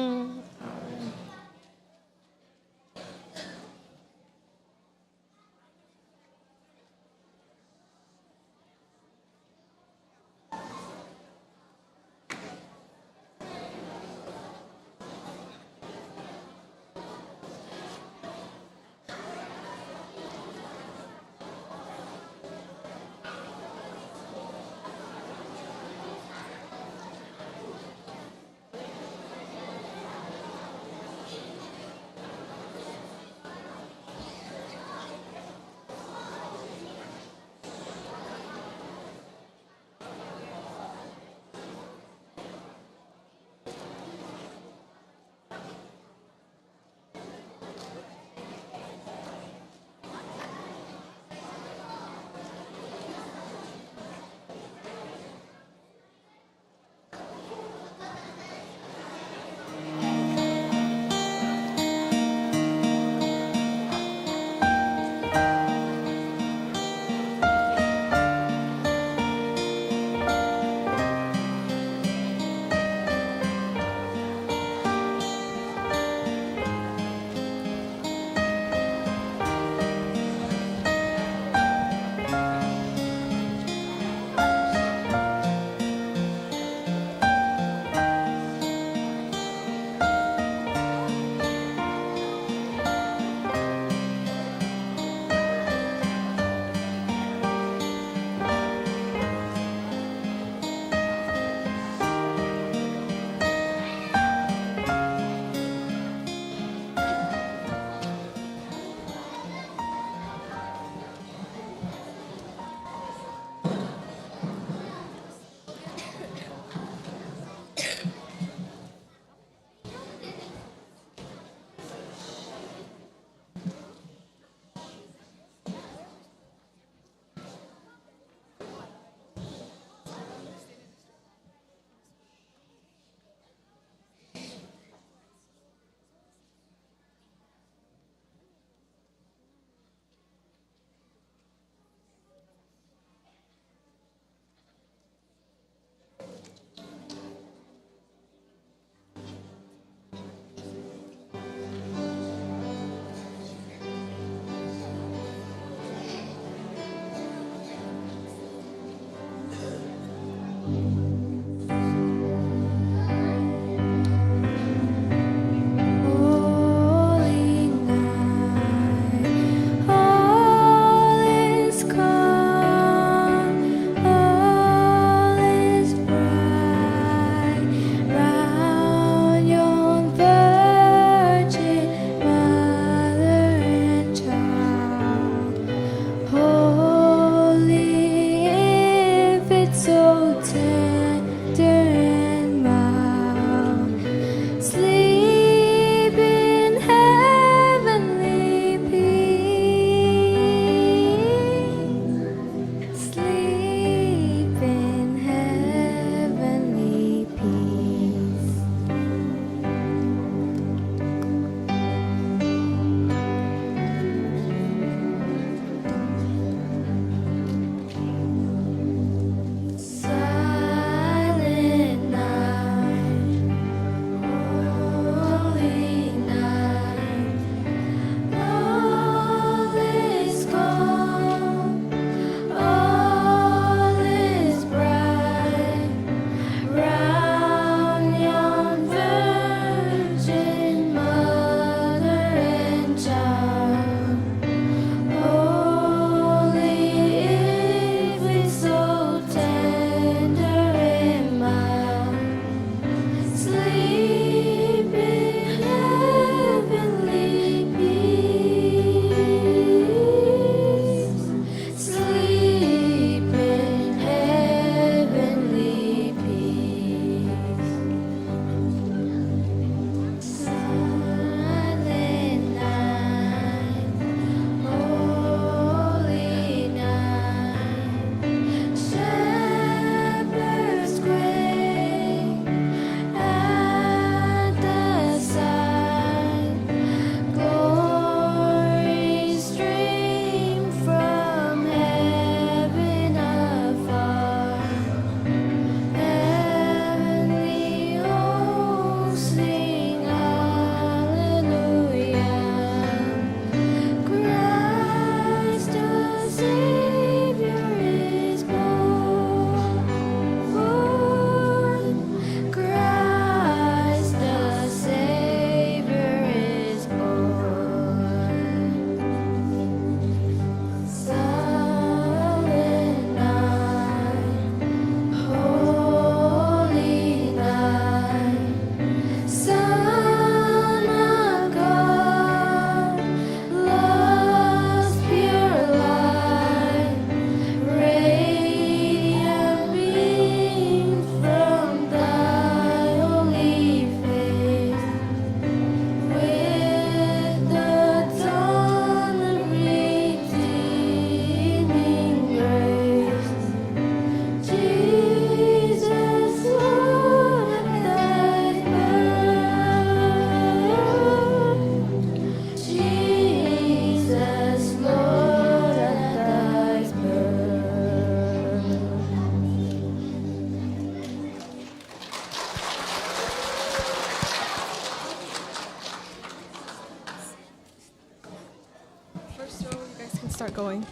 Speaker 13: So you guys can start going.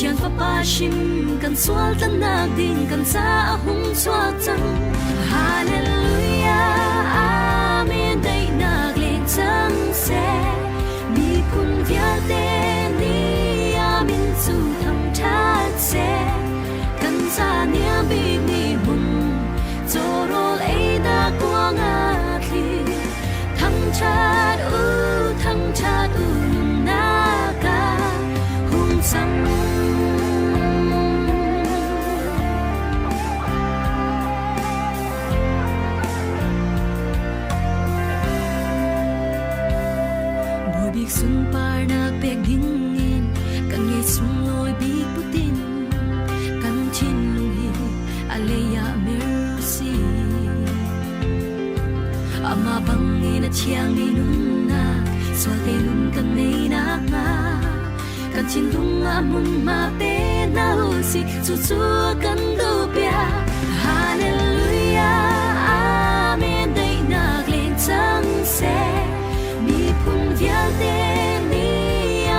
Speaker 4: Chiang fa pa shim kan swal tan na ding kan sa hung swak chang hallelujah amen dai na leng chang se mi kun via te ni amen su tham tha se kan sa nia bi ni mun zo ro ei na kwa nga thi tham chat u na ka hung sang sung par na pek ding in kan ngai sung loi bi putin kan chin lung hi aleya mercy ama bang in a chiang ni nun na so te nun kan nei na nga kan chin lung amun ma pe na hu si chu chu kan do pia hallelujah amen dai na glen chang se mi phun vial te ni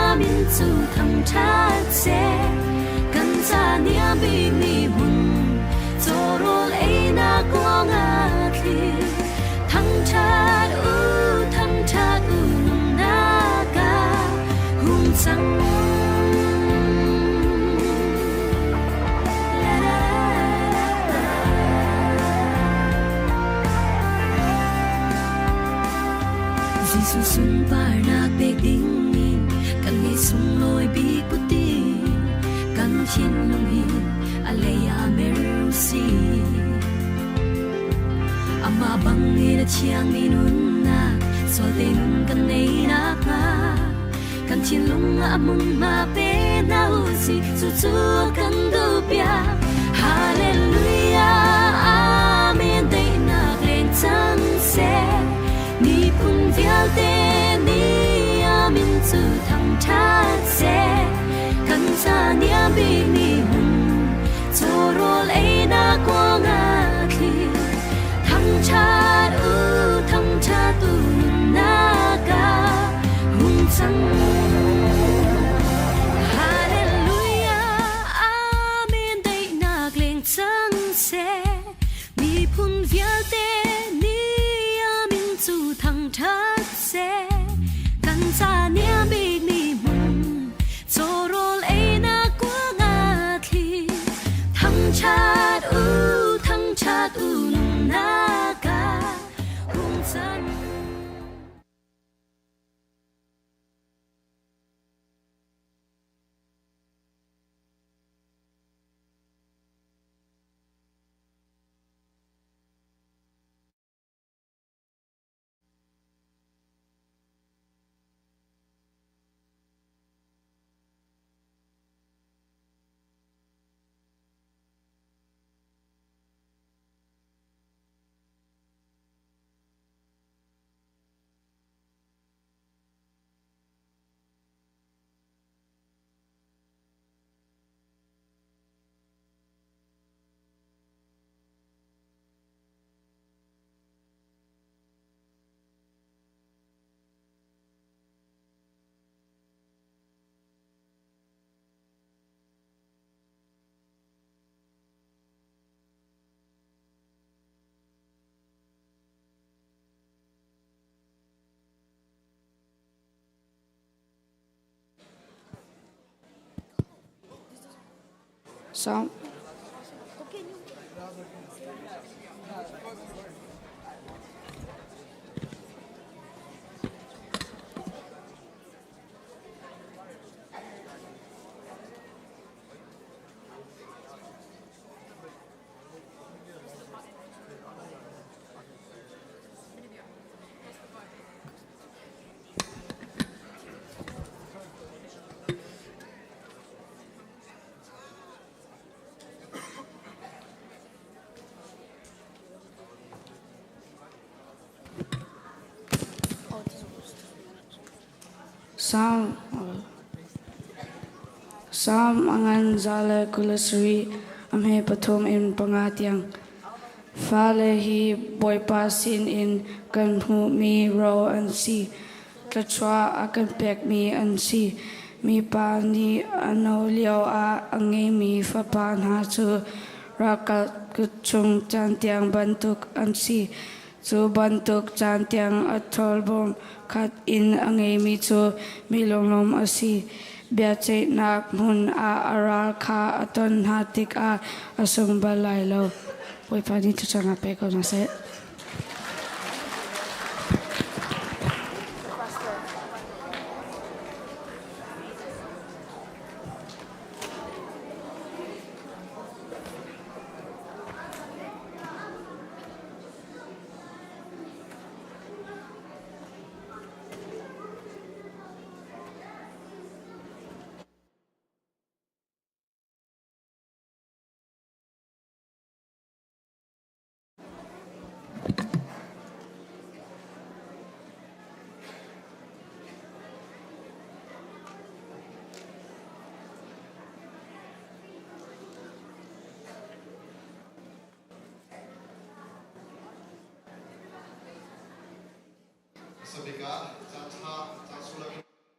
Speaker 4: amin chu tham tha se kan sa ni abi mi mun zo ro ei na kwa nga thi tham tha u na ka hung sang Jesus sung par na pe ding in kan ngai sung loi bi puti kan chin lung hi aleya mercy ama bang in a chiang ni nun na so te nun kan nei na nga kan chin lung amung ma pe na u si chu chu kan do pia hallelujah amen dai na glen chang se mi phun vial te ni amin chu thang tha se kan sa ni abi ni mun zo ro ei na kwa nga khi thang cha tu na ka hung sang hallelujah amen dai na gleng chang se mi phun vial te chu thang that se kan sa nia bi ni mun zo rol ei na kwa nga thi thang chat u na ka hung san
Speaker 11: Psalm Psalm angan zale kulasri amhe pathom in pangatiang fale hi boy pasin in kan hu mi ro an si tlachwa akan pek mi an si mi pa ni ano liao a ange mi fa pan ha chu rakal kuchung chan tiang bantuk an si chu bantuk chan tiang athol bom khat in ange mi chu mi lom asi biache nak mun a aral kha aton hatik a asung balai lo poi pani tu changa pe ko na se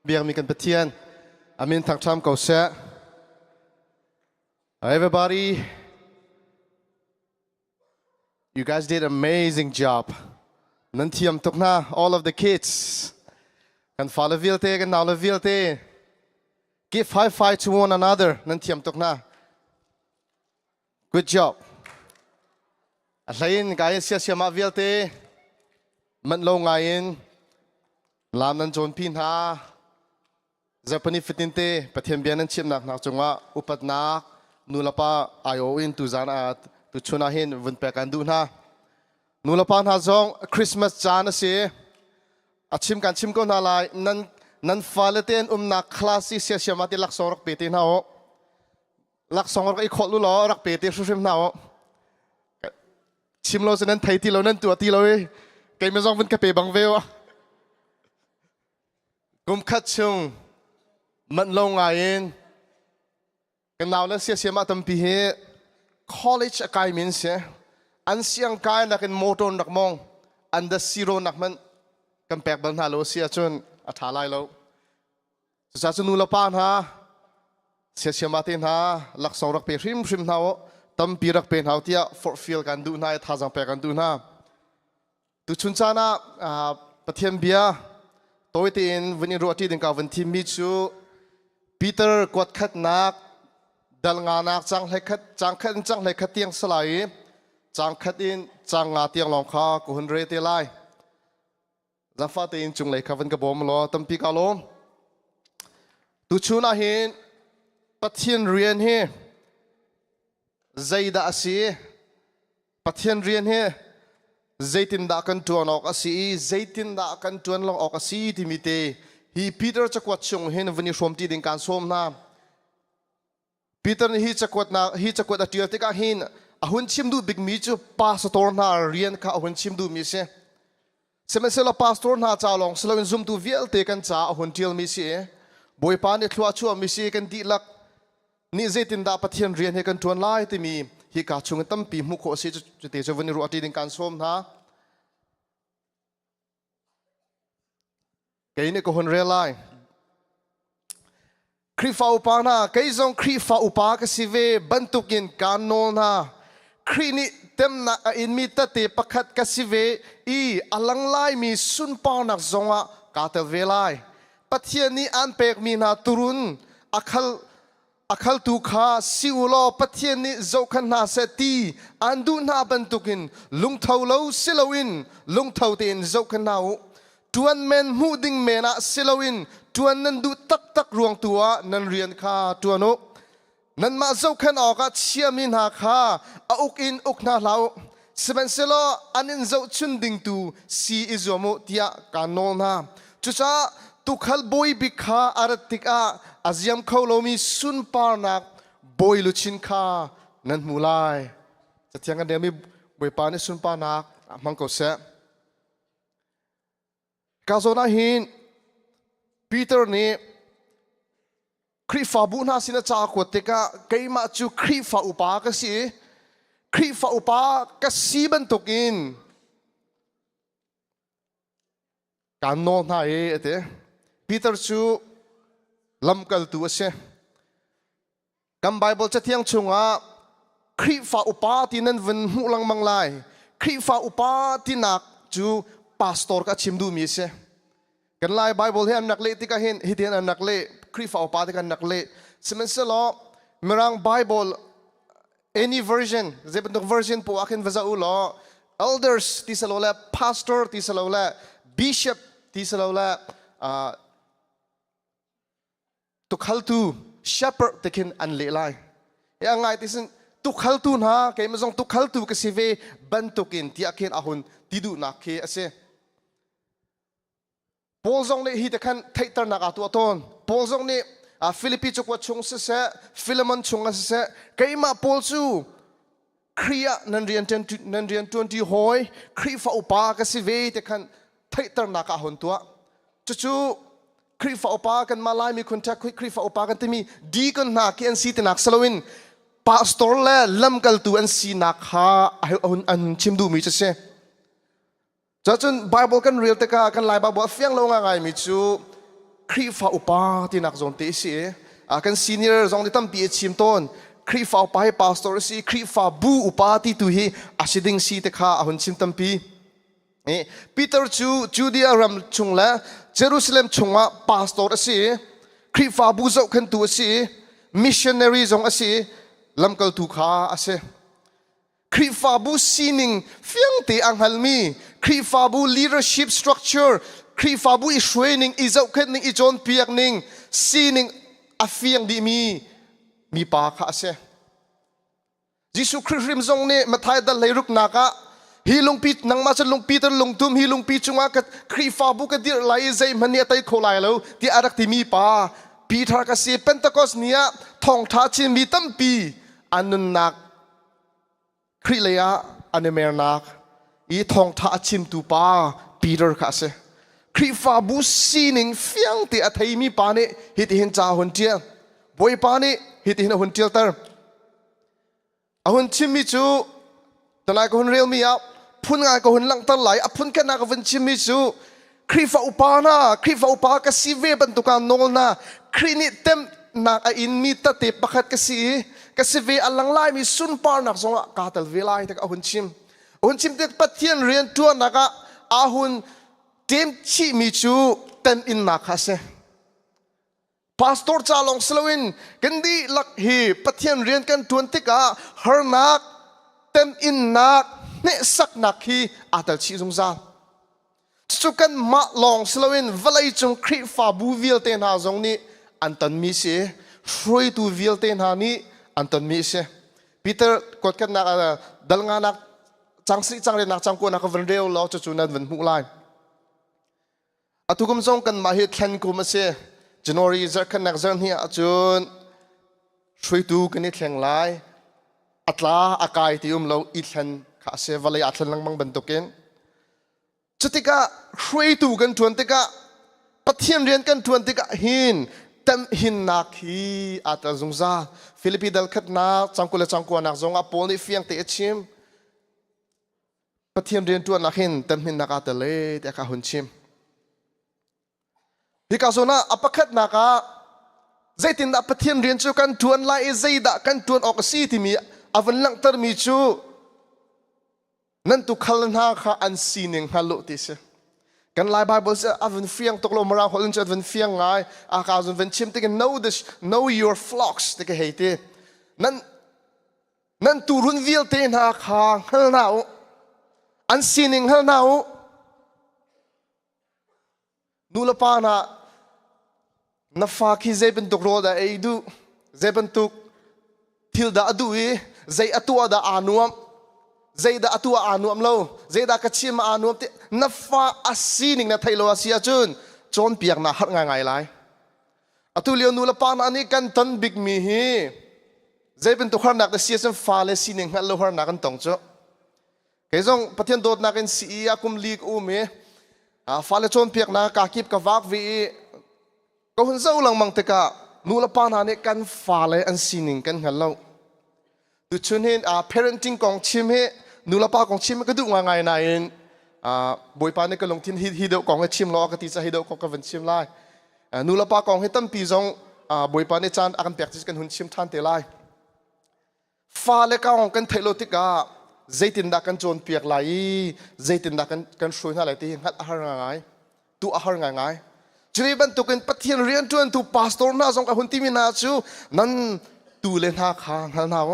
Speaker 8: biang mi kan pathian amin thang tham ko se everybody, you guys did an amazing job. Nan thiam tok na all of the kids kan fala vilte kan naula vilte, give high five to one another. Nan thiam tok na, good job. Atlain gaya sia sia ma vilte man lo ngayin lam nan jon pin ha Zapani fitinte pathian bianan chim nak nak chunga upat nak nulapa ayo in tu zana tu chuna hin vun pe kan du na nulapa na zong Christmas chan se achim kan chim ko na lai nan faleten nak klasi sia sia mati lak sorok pete na o lak sorok I kholu lo rak pete su sim na o chim lo se nan thai ti lo nan tu ti lo kai me zong vun ka pe bang veo kum khat chung man lo ngayin kan naw la sia sia ma tam pi he college akai min se an siang kai na kan moton nak mong an da zero nak man kan pek ban ha lo sia chun atha lai lo sa chu nu la pan ha sia sia ma tin ha lak song rak pe hrim hrim na o tam pi rak pe hau tia for feel kan du na tha jang pe kan du na tu chun cha na pathian bia tôi tin vinh ruột đi đến cả vinh team mi chu Peter quật khát nak dal ngà nak chang hay khát tiếng salai chang khát in chang ngà tiếng lòng kha của hun rê tê lai giang phát tin chung lấy khá vinh cái bom lo tâm pi cao lom tu chu na hin pathian rian he zayda asi pathian rian he Zaitin da kan tuan ok asi Zaitin da kan tuan long ok asi timite hi Peter chakwat chung hin vani som ti ding kan som na Peter ni hi chakwat atil te ka hin ahun chim du big mi chu pastor na rian kha ahun chim du mi se semesela pastor na cha long sloin zoom tu vial te kan cha ahun til mi se boy pa ni thua chu mi se kan di lak ni Zaitin da pathian rian he kan tuan lai ti mi hi ka chung tam pi mu kho se chu te chu vani ru ati ding kan som na cái này có hồn rê lại, khi phá upa na cái dòng khi phá upa cái gì về bận tục in canon ha, khi ni tem na in mi ta te pakhat cái gì về i alang lai mi sun pa nak zonga ka tel ve lai, pathian ni an pek mi na turun akhal tu kha siulo pathian ni zo khan na se ti andu na bantukin lung thau lo silowin lung thau ten zo khan nau tuan men mu ding mena silowin tuan nan du tak tak ruang tua nan rian kha tuano nan ma zo khan oka chiamin ha kha auk in uk na lau seven selo anin zo chun ding tu si izomo tia kanon ha chucha tu khal boy bikha aratika aziam kholomi sun parnak boy luchin kha nan mulai chatiang kan demi boy pa ni sun parnak mang ko se kazona hin Peter ni krifa bu na sina cha ko te ka keima chu krifa upa ka si krifa upa ka si ban tokin kanon na ate Peter chu lamkal tu ase kam Bible chatiang chunga krifa upa tinan ven hu lang manglai krifa upa tinak chu pastor ka chimdu mi se kan lai Bible he anak le tika hin hitian anak le krifa upa tika anak le semen selo merang Bible any version zebendok version po akin vaza ulo elders ti salola pastor ti salola bishop ti salola tu khaltu shepherd tekin an le lai ya ngai tisin tu khaltu na ke mazong tu khaltu ka sive bantukin ti akin ahun tidu na ke ase Paul zong le hi te khan thaitar na ka tu aton Paul zong ne Philippi chukwa chung se Philemon chung se keima Paul chu kriya nanrian 20 hoi krifa upa ka sive te khan thaitar na ka hun tua chu krifa upa kan malai mi contact krifa upa kan timi di kan na ki an si tenak salowin pastor le lamkal tu an si nak ha an chimdu mi se chachun Bible kan real te ka kan lai Bible fiang lo nga ngai mi chu krifa upa tinak zon te si kan senior zong tam pi chim ton krifa upa hi pastor si krifa bu upa ti tu hi asiding si te kha ahun chim tam pi Peter chu Judea ram chung la Jerusalem chunga pastor asi krifa bu zo kan tu asi missionary zong asi lamkal tu kha ase krifa bu sining fiang te anghal mi krifa bu leadership structure krifa bu training izau khat ning i jon piak ning sining afiang di mi pa kha ase Jisu Christ rim zong ne mathai dal leiruk naka hilung pi nang ma lung Peter lung tum hilung pi chunga ka krifa bu ka dir lai zai mani tai kholai lo ti arak ti mi pa Peter ka si Pentecost nia thong tha chi mi tam pi anun nak khrileya anemer nak I thong tha chim tu pa Peter ka se krifa bu sining fiang ti athai mi pa ne hit hin cha hun tia boy pa ne hit hin hun til tar ahun chim mi chu tanai ko hun real mi up phun ngai ko hun lang tar lai aphun ka na ka van chim mi chu krifa upa ka si ve ban tu ka nol na krini tem na a in mi ta te pakhat ka si ve alang lai mi sun par nak zonga ka tal ve lai tak ahun chim te pathian rian tu na ka ahun tem chi mi chu ten in na kha se pastor chalong slowin kendi lak hi pathian rian kan tuan te ka har nak tem in nak ne sak nak hi atal chi zung za chukan ma long slowin valai chung khri fa bu vil te na zong ni antan mi se froi tu vil te na ni antan mi se Peter kot kan na dal nga nak changsri changre nak changko na ka van reo lo chu chunan van mu lai atukum zong kan ma hi thlan ku ma se January zar kan nak zan hi achun froi tu kan ni thleng lai atla akai ti lo I thlan kha se valai atlan lang mang bantuken chutika hrui tu kan thuan tika pathian rian kan thuan tika hin tam hin nak hi ata zungza Philippi dal khat na changkula changko nak zonga pol ni fiang te chim pathian rian tu nak hin tam hin nak ata le te ka hun chim hikazona apakhat naka zaitin da pathian rian chu kan thuan lai zaida kan thuan ok si ti mi avan lang tar mi chu nan tu khalan ha kha an sining halo ti se กันไลน์ไบเบิลจะวันเฟียงตกลงมาเราคนจะวันเฟียงไงอากาศวันชิมที่กัน know your flocks ที่กันเฮตินั่นตูรุนวิลเตนหาคางฮัลนาวอันซีนิงฮัลนาวนูละปานาฟาคีเจเป็นตุกโรดาเอดูเจเป็นตุกทิลดาดูเอเจอตัวดาอานุมเจดาตัวอานุมเราเจดากระชิมอานุมที่นาฟาอัสซีนิงนาไทยโลอาเซียจุนจนเปียกนาหัดง่ายๆเลยอตุเลียนูละปานานี่กันตันบิกมีฮีเจเป็นตุกฮาร์นักแต่เสียสันฟ้าเลซีนิงฮัลโลฮาร์นักกันตรงจ้ะเกยงปะเทียนโดดนักกันซีอาคุมลีกอูเมฟ้าเลจนเปียกนากากิบกับวักวีก็หุ่นเจ้าหลังมังเตกะนูละปานานี่กันฟ้าเลอันซีนิงกันฮัลโลดูชนเห็นparenting ของชิมเฮนูละปากองชิมก็ดูง่ายๆนายบอยปานี่ก็ลงทิ้งฮิโดกองให้ชิมล้อกติจะฮิโดก็วันชิมไล่นูละปากองให้ตั้มปีจงบอยปานี่จานอากันเปียกที่กันหุ่นชิมทันเตไลฟ้าเลกองกันเทโลติกาเจตินดักกันโจนเปียกไหลเจตินดักกันช่วยอะไรที่หัดอาหารง่ายตัวอาหารง่ายจรีบันตุกันปะเทียนเรียนจวนตัวพาสตอร์น่าจงกับหุ่นที่มีนาจูนั่นตัวเล่นหาคางหันหาว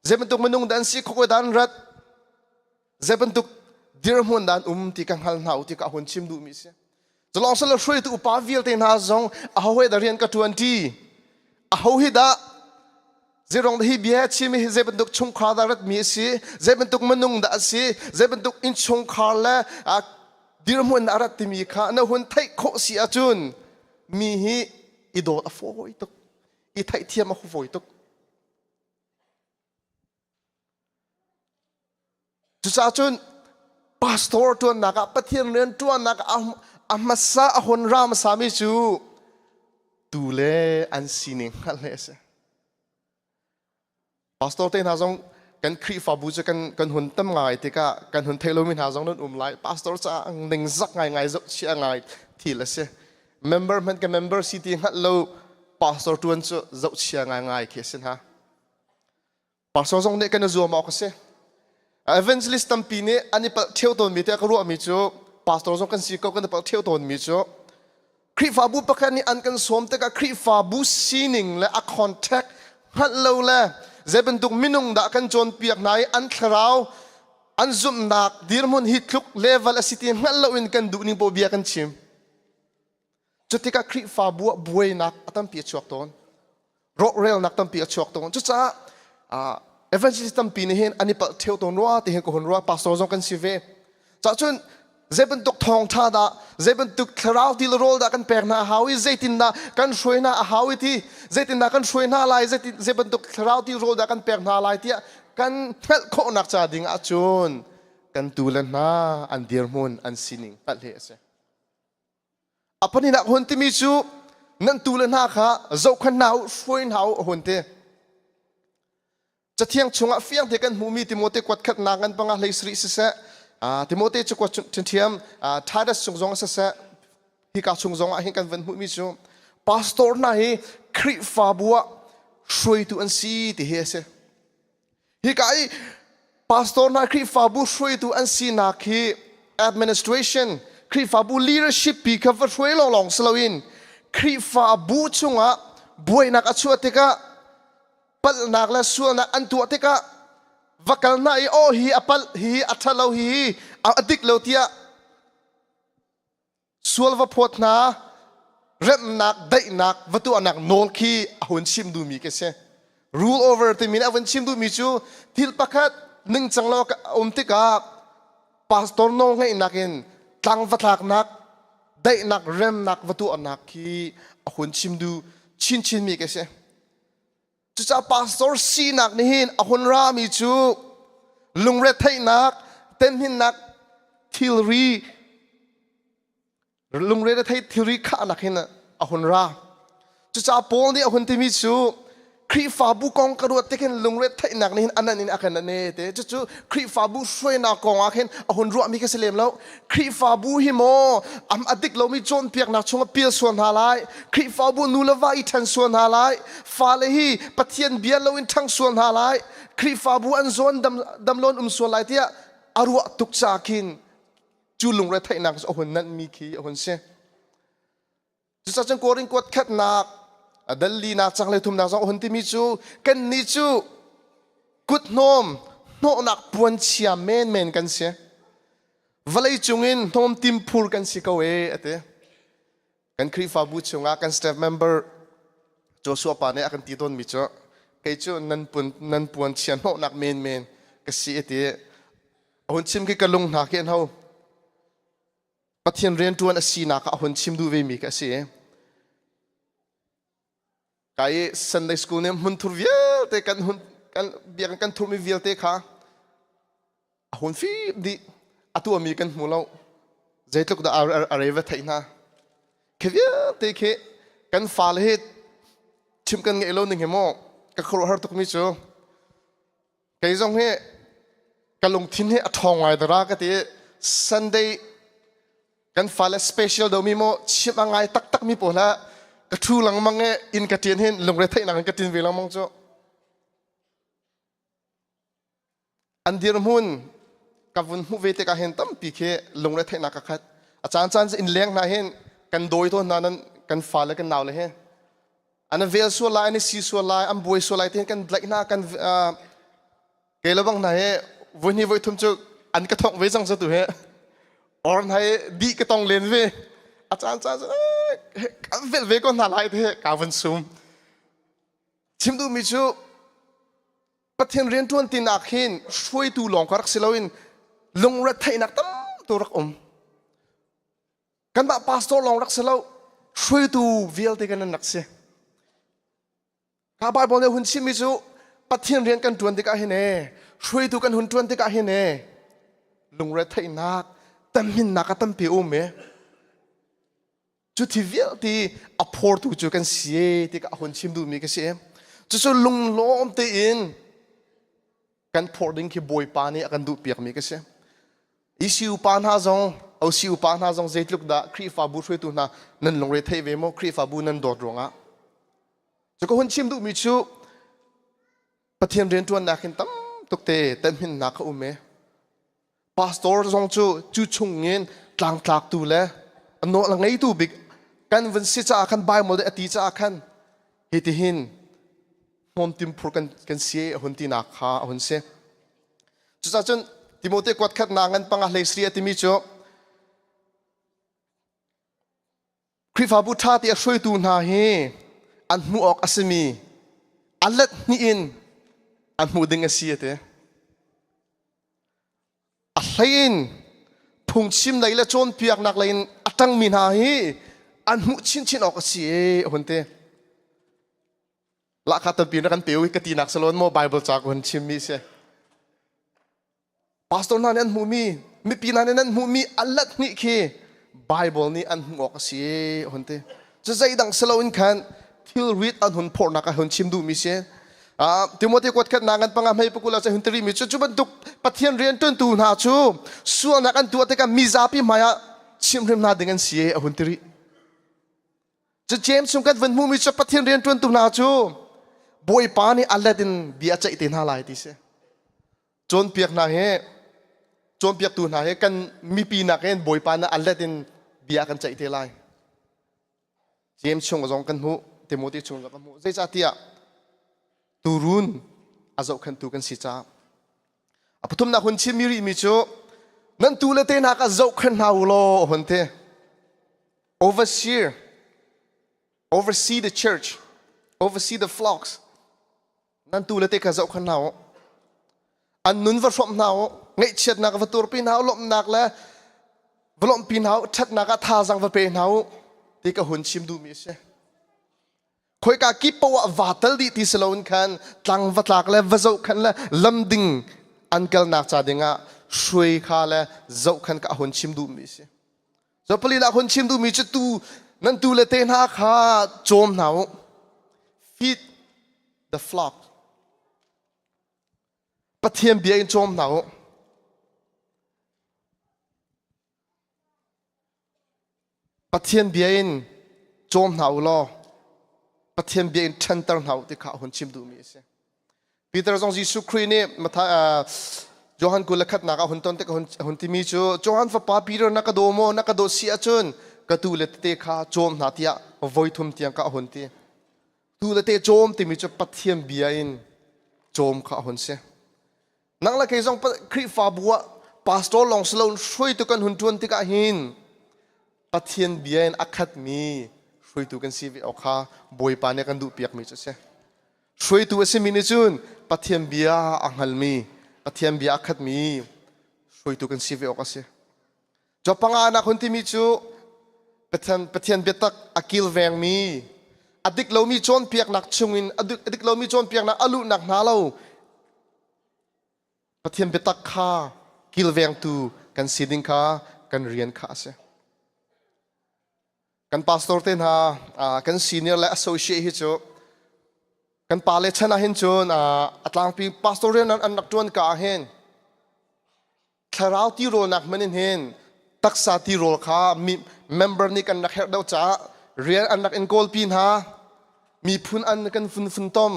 Speaker 8: เจเป็นตุกมนุงดันซีโคกดันรัดเจเป็นตุกดีร์มุนดันที่กังหันหาวที่กับหุ่นชิมดูมิเสจะลองสลับช่วยตัวป้าวิลเตนหาจงอาหวยดาเรียนกับ20อาหวยดาเจรองที่เบียชิมิเจเป็นตุกชงคาดารัดมิเสเจเป็นตุกมนุงดันซีเจเป็นตุกอินชงคาเลดีร์มุนอารัดที่มีข้าน่าหุ่นไทยโคเสียจุนมีฮีอิโดอฟโอยตุกอิไทยเทียมอฟโอยตุกจุดจุนพาสตอร์ตัวนักปะเทียนเรียนตัวนักอามาซาคนรามสามีจูดูเลอันซีนิงฮัลเลสพาสตอร์เต้นหาจงกันครีฟาบูจะกันหุ่นตั้มไงที่กันหุ่นเทโลมินหาจงนั่นไลพาสตอร์จะหนึ่งสักไงจะเชื่อไงที่ละเสียเมมเบอร์มันกับเมมเบอร์ซิตี้ฮัลโหลพาสตอร์ตัวนั้นจะเชื่อไงเคสินฮะพาสตอร์จงเนี่ยกันจะจัวมาก็เสียevangelist ตั้มปีนี้อันนี้เปเที่ยวตัวมีแต่ก็รู้มีจูพาสตอร์จงกันสิก็กันเปเที่ยวตัวมีจูคริฟาบูปะกันนี่อันกันสวมแต่ก็คริฟาบูซีนิงและคอนแทคฮัลโหลเลยเจะเป็นตุกมินุงดักกันจนเปียกไหนอันคราวอันซุ่มดักดีร์มุนฮิตลุกเลเวลสิทีฮัลโหลอินกันดูนี่โบเบียกันชิมจุดที่ก็คริฟาบูบวยนักตั้มเปียชวกตนโรเรลนักตั้มเปียชวกตนจุดจ้าevangelist ตั้มปีนี้เห็นอันนี้เปิดเที่ยวตัวนัวที่เห็นคนรัวพาสตอร์จงกันสิเวจากจนเจเป็นตุกทองท่าดาเจเป็นตุกคราวที่โรลดากันแปลงหน้าหาวิเจตินดากันช่วยหน้าหาวิที่เจตินดากันช่วยหน้าลายเจเป็นตุกคราวที่โรลดากันแปลงหน้าลายที่กันเฮ็ดโคนักจ่าดิ่งอาจุนกันตูเลนหน้าอันเดียร์มุนอันซินิงอันเลสอภัยนักคนที่มีชูนั่นตูเลนหน้าค่ะเจ้าขันหนาวช่วยหนาวคนเตจะเที่ยงชงเฟียงที่กันหูมีติโมเตกวัดขัดนากันปังอะไรสริเสะติโมเตจะกวัดเทียมท้ายดัชงจงเสะฮิกาชงจงหิกันวันหูมีจูพาสตอร์น่ะฮิคริฟาบัวช่วยตัวอันซีที่เฮเสฮิกาพาสตอร์น่ะคริฟาบัวช่วยตัวอันซีนักฮิ administration คริฟาบัว leadership ปีกับช่วยลองสลาวินคริฟาบัวชงบวยนักอชัวติกะปัลนักและส่วนนักอันตัวที่ก็วักกันนายโอฮีอปัลฮีอัฐเลวฮีอดิกเลวที่ส่วนวัพพนาเริ่มนักได้นักวัตถุนักโนลคีหุ่นชิมดูมีกันเช่ rule over ที่มีนะหุ่นชิมดูมีจูทิลปักขัดหนึ่งจังโลกที่ก็พาสตอร์น้องให้นักินตั้งวัตถุนักได้นักเริ่มนักวัตถุนักคีหุ่นชิมดูชินมีกันเช่จุดจะพาสตอร์ซีนักนี่หินอคนรามีจูลุงเรทให้นักเต้นหินนักทิลรีลุงเรทให้ทิลรีข้านักหินอคนราจุดจะปอนนี่อคนที่มีจูครีฟาบุกองกระโดดที่เห็นลุงเรทให้นักนี่หินอันนั้นนี่อากันนั่นเองแต่จุดครีฟาบุช่วยนักกองอาเห็นอคนรัวมีกระเสลมแล้วครีฟาบุฮิโมอดิกเรามีโจนเปียกนักชงเปียส่วนหาไลครีฟาบุนูเลวาอีทันส่วนหาไลฟาเลฮีปะเทียนเบียเราอินทั้งส่วนหาไลครีฟาบุอันโซนดำล้นส่วนไลที่อารวะตุกจากิน จูลุงไรไทยนักโอ้โหนั่นมีขี้โอ้โหเสียจุดสัจจงโกริงกวดขัดนักดัลลีนักจังเลยทุ่มนักจังโอ้โหที่มีจูกันนี่จูกุดโนมโนนักปวนเชียเมนกันเสียวันเลยจงอินโนมติมพูลกันสิเขาเตะกันครีฟาบูชงกันสเตฟเมมเบอร์โจชัวปาเนี่ยกันตีต้นมิจ้ะใครจูนันปวนเชียโนนักเมนก็สิเตะโอ้โหชิมกี่กะลุงนักเห็นเขาปัทยันเรียนตัวนักสีนักโอ้โหชิมดูเวมีก็สิใครสันเดย์สกูลเนี่ยมันทุเรียลแต่กันเบียกันทุมีเวียลเตะค่ะโอ้โหฟีดีตัวมีกันมูเราใจตุกดาอะไรวะไทยนะแค่เวียเตะแค่กันฟ้าเลยชิมกันเงยโลนึงเหรอมั้งก็ครัวฮาร์ตุกมิจูใครจงเฮกันลงทิ้งเฮอทองไว้ตระก็เตะ Sunday กันฟ้าเลยสเปเชียลเดี๋ยวมีโมชิมอะไรตักมีปวดละกระทูหลังมังเงอินกระเทียนเห็นลงเรทไทยนังกระเทียนเวลามังจูอันเดียร์มุนกับวันหูเวทีการเห็นตั้มปีเคลงเรทไทยนักขัดอาจารย์อินเลี้ยงนาเห็นกันโดยตัวนั้นกันฟ้าเลยกันหนาวเลยเห็นอันนั้นเวลส่วนลายนี่ซีส่วนลายอันบวยส่วนลายที่กันแบล็กหน้ากันเกลบังไหนวันนี้วันทุ่มจุอันกระทงเวจังจะตัวเฮอร์นให้ดีกระทงเล่นเวอาจารย์เวก็น่าไล่เถอะกาวันซุ่มชิมดูมิจูประเทศเรียนทวนตินักเห็นช่วยดูหลงคารักสิลวินลงรัฐไทยนักตั้มตัวรักกันแบบพาสตอร์ลงรักสิลช่วยดูวิลที่กันนักเสียข้าบายบอกเลยหุ่นชิมิจูประเทศเรียนกันทวนที่กันเห็นช่วยดูกันหุ่นทวนที่กันเห็นลงรัฐไทยนักตั้มหินนักตั้มเปียวเมจุดที่วิลที่อพอร์ตูจูกันเสียที่กันหุ่นชิมดูมีกันเสียจุดลงล้อมเตียนกันพอดิ้งที่บอยปานี่กันดูเปียกมีกันเสียอีสิวปานหาจงเอาสิวปานหาจงเจตลุกดาครีฟาบูช่วยตัวน่ะนั่นลงเรทเทเวโมครีฟาบูนั่นโดดรงอ่ะจุดก็หุ่นชิมดูมีชูประเทศเรียนตัวนักเห็นตั้มตุกเตะเต็มหินนักอุ้มเมพาสตอร์จงจูชงเงินกลางกลากตัวเลยอันโน้นไงตัวบิ๊กกันวันเสียจากกันใบหมดเลยตีจากกันเฮติหินมอมติมพูกันเสียหุ่นตีนักขาหุ่นเสียจุดจนติโมเตกวัดขัดนางกันปังอะไรเสียติมิโจคริฟาบุธาที่ช่วยดูนาเฮอันมูออกอาสมีอัลเลตนี่อินอันมูดึงเสียเตอัลเลนพุงชิมไหนละโจนเปียกนักเลยอัตังมินาเฮอันมูชินออกเสียหุ่นเตละขัดตบปีนักกันเปียวกตีนักสโลนโมไบเบิลจากหุ่นชิมมีเสียพาสตอร์นั้นมูมีปีนั้นมูมีอัลลัดนี่คือไบเบิลนี่อันงอกเสียหุ่นเตจะใจดังสโลนคันทิลรีดอันหุ่นพอนักหุ่นชิมดูมีเสียติโมธีกวดขัดนางกันปังให้พวกเราจะหุ่นตรีมีจุบันตุกปะเทียนเรียนต้นตูนาจูส่วนนักกันตัวเตกันมีซาปีมายาชิมเริ่มนาดึงกันเสียหุ่นตรีจะเจมส์สุกันวันมูมีจะปะเทียนเรียนต้นตูนาจูบอยปานี่อัลเลดินเบียใจตินหาลายที่เสียจนเปียกนาเฮจนเปียกตูนาเฮกันมีปีนักเห็นบอยปานะอัลเลดินเบียกันใจเทลายเจมส์ชงกับจงกันหูเตโมธีชงกับกันหูใจจ่าเตียตูรุนอาจจะขันตูกันสิจ้าปฐุมนักหุ่นชิมิริมิโจนั่นตูเลเตนักอาจจะขันหาวโลหุ่นเต oversee the church oversee the flocks นั่นตูเลเตกาเจ้าขันหาวอันนุนวัดฟอมหาวไงเช็ดนักวัดตัวปีนหาวลมนักแล้ววัดลมปีนหาวชัดนักท่าจังวัดเป็นหาวที่กะหุ่นชิมดูมีเสคอยกากิปวะวัดตลดีที่สโลนคันตั้งวัดหลักแล้ววัดเจ้าขันแล้วลำดิ่งอันเกลนักจ่าดิ่งอ่ะช่วยข้าแล้วเจ้าขันกะหุ่นชิมดูมีเสเจ้าพลีละหุ่นชิมดูมีจุดตูนั่นตูเลเตนักข้าโจมหาว feed the flock ปะเทียมเบียนโจมหนาวปะเทียมเบียนโจมหนาวล้อปะเทียมเบียนชันตร์หนาวที่ข้าหุ่นชิมดูมีเสียปีเตอร์จงยิสุครีนี่มาท้า Johan kulakat naka hunton te hunti mi chu Johan fa pa Peter naka do mo naka do si achun ka tu le te kha chom na tia voi thum tiang ka hunti tu le te chom ti mi chu pathiam bia in chom kha hun se nang la ke jong khri fa bua pastor long slon shui tu kan hun tuan ti ka hin pathian bia in akhat mi shui tu kan si vi okha boi pa ne kan du piak mi chu se shui tu ase mi ni chun pathiam bia anghal mi pathiam bia akhat mi shui tu kan si vi okha se jo panga na hun ti mi chu pathian betak akil veng mi adik lo mi chon piak nak chungin adik lo mi chon piak nak alu nak na lo pathian betak kha kil veng tu kan siding kha kan rian kha se kan pastor ten ha kan senior le associate hi chu kan pale chana hin chun atlang pi pastor ren an nak tuan ka hen tharau ti ro nak manin hen taksa ti rol kha mi member ni kan nak her dau cha rian an nak en goal pin ha mi phun an kan fun tom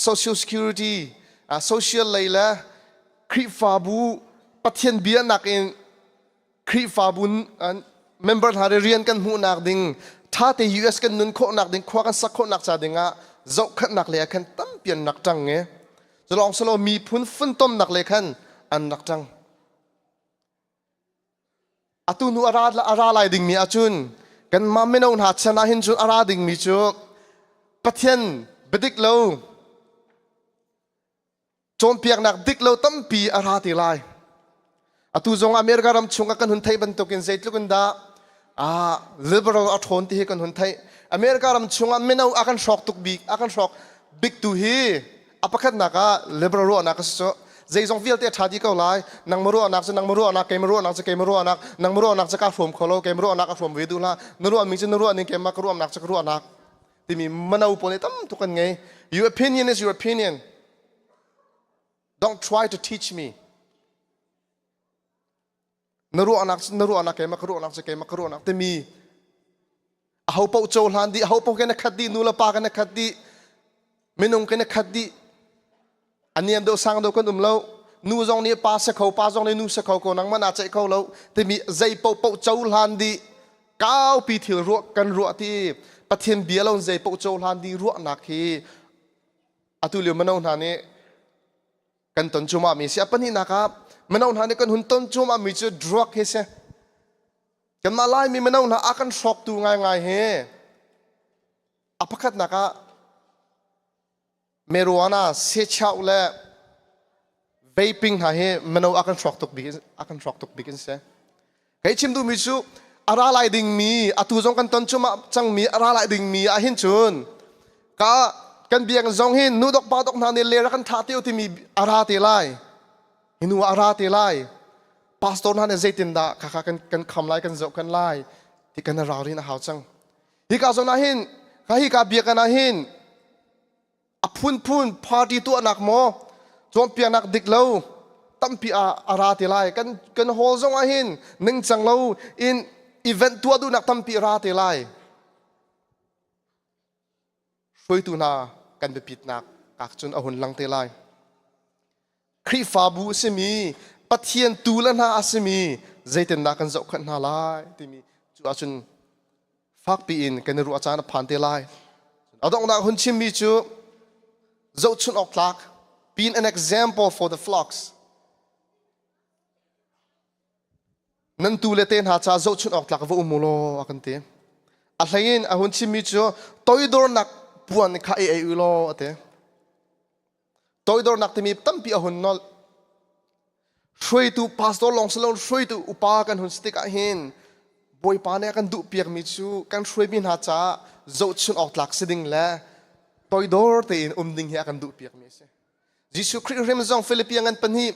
Speaker 8: social security social leila khri fa bu pathian bia nak in khri fa bun member ha rian kan hu nak ding tha te US kan nun kho nak ding khwa kan sak kho nak cha dinga zo khat nak le khan tam pian nak tang nge zolong solo mi phun fun tom nak le khan an nak tang atu nu ara lai ding mi achun kan ma meno na chana hin chun ara ding mi chu pathian bedik lo chom piak nak dik lo tam pi ara ti lai atu zong America ram chunga kan hun thai ban to kin zait lukun da liberal athon ti kan hun thai America ram chunga meno akan shok tuk big akan shok big tu hi apakhat naka liberal ro naka so zai zong fiel te thadi ko lai nang maru anak nang maru anak ke maru anak ke maru anak nang maru anak ka from kholo ke maru anak ka from vedula naru ami chen naru aning ke ma karu anak ka ru anak timi manau pone tam tu kan ngai your opinion is your opinion don't try to teach me naru anak ke ma karu anak timi ahau pau chol handi ahau pau ke na khadi nula pa ke na khadi minung ke na khadi aniam do sang do kan lo nu zong ni pa se khau pa zong ni nu se khau ko nang mana chai khau lo te mi zai pau chau han di kau pi thil ro kan ro ti pathian bia lo zai pau chau han di ro na khi atulio manau na ne kan ton chuma mi sia pani na ka manau na ne kan hun ton chuma mi chu drug he se kan malai mi manau na akan shock tu ngai he apakhat na ka marijuana se chau le vaping ha he mano akan shock tok begin se kai chim du mi chu ara lai ding mi atu jong kan ton chuma chang mi ara lai ding mi a hin chun ka kan biang jong hin nu dok pa dok na ne le ra kan tha teu ti mi ara te lai hinu ara te lai pastor na ne zaitin da kha kan kham lai kan zo kan lai ti kan ra ri na hau chang hi ka zo na hin ka hi ka bia kana hin apun party tu anak mo chom pi anak dik lo tam pi ara ti lai kan hol zong a hin ning chang lo in event tu adu nak tam pi ra ti lai soi tu na kan be pit nak kak chun a hun lang te lai khri fa bu se mi pathian tu la na asmi zaiten na kan zo khan na lai ti mi chu a chun fak pi in kan ru achana phan te lai adong na hun chim mi chu zo chun ok tlak being an example for the flocks nan tu le ten ha cha zo chun ok tlak vo umulo akante a hlain a hun chimi chu toidor nak puan kha e ulo ate toidor nak timi tampi a hun nol shroi tu pastor long salon shroi tu upa kan hun stick a hin boy pa ne kan du piak mi chu kan shroi bin ha cha zo chun ok tlak siding la toidor te in ding hi akan du piak mi se jisu christ rem zong philippian an panhi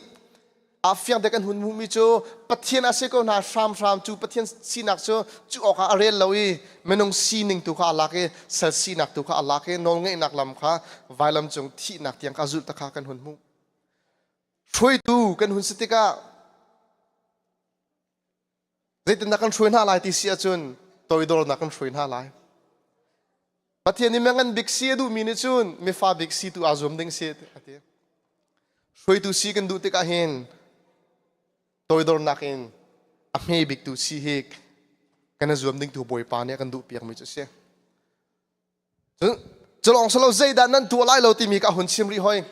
Speaker 8: afyang de kan hun mu mi chu pathian ase ko na sham chu pathian sinak chu oka arel lowi menung sining tu kha alake sal sinak tu kha alake nol ngai nak lam kha vailam chung thi nak tiang ka zul ta kha kan hun mu throi tu kan hun sitika zaitin na kan throi na lai ti sia chun toidor na kan throi na lai pathian ni mangan biksi du mini chun me fa biksi tu azom ding se ate soi tu si kan du te ka hen tôi đồn nạc in áp mê bịch tu si hek cái này zoom đinh tu bồi pa này kan du piak mi cho xe cho lòng salo dây đàn nan tua lại lâu tìm mi cả hồn chim ri hoi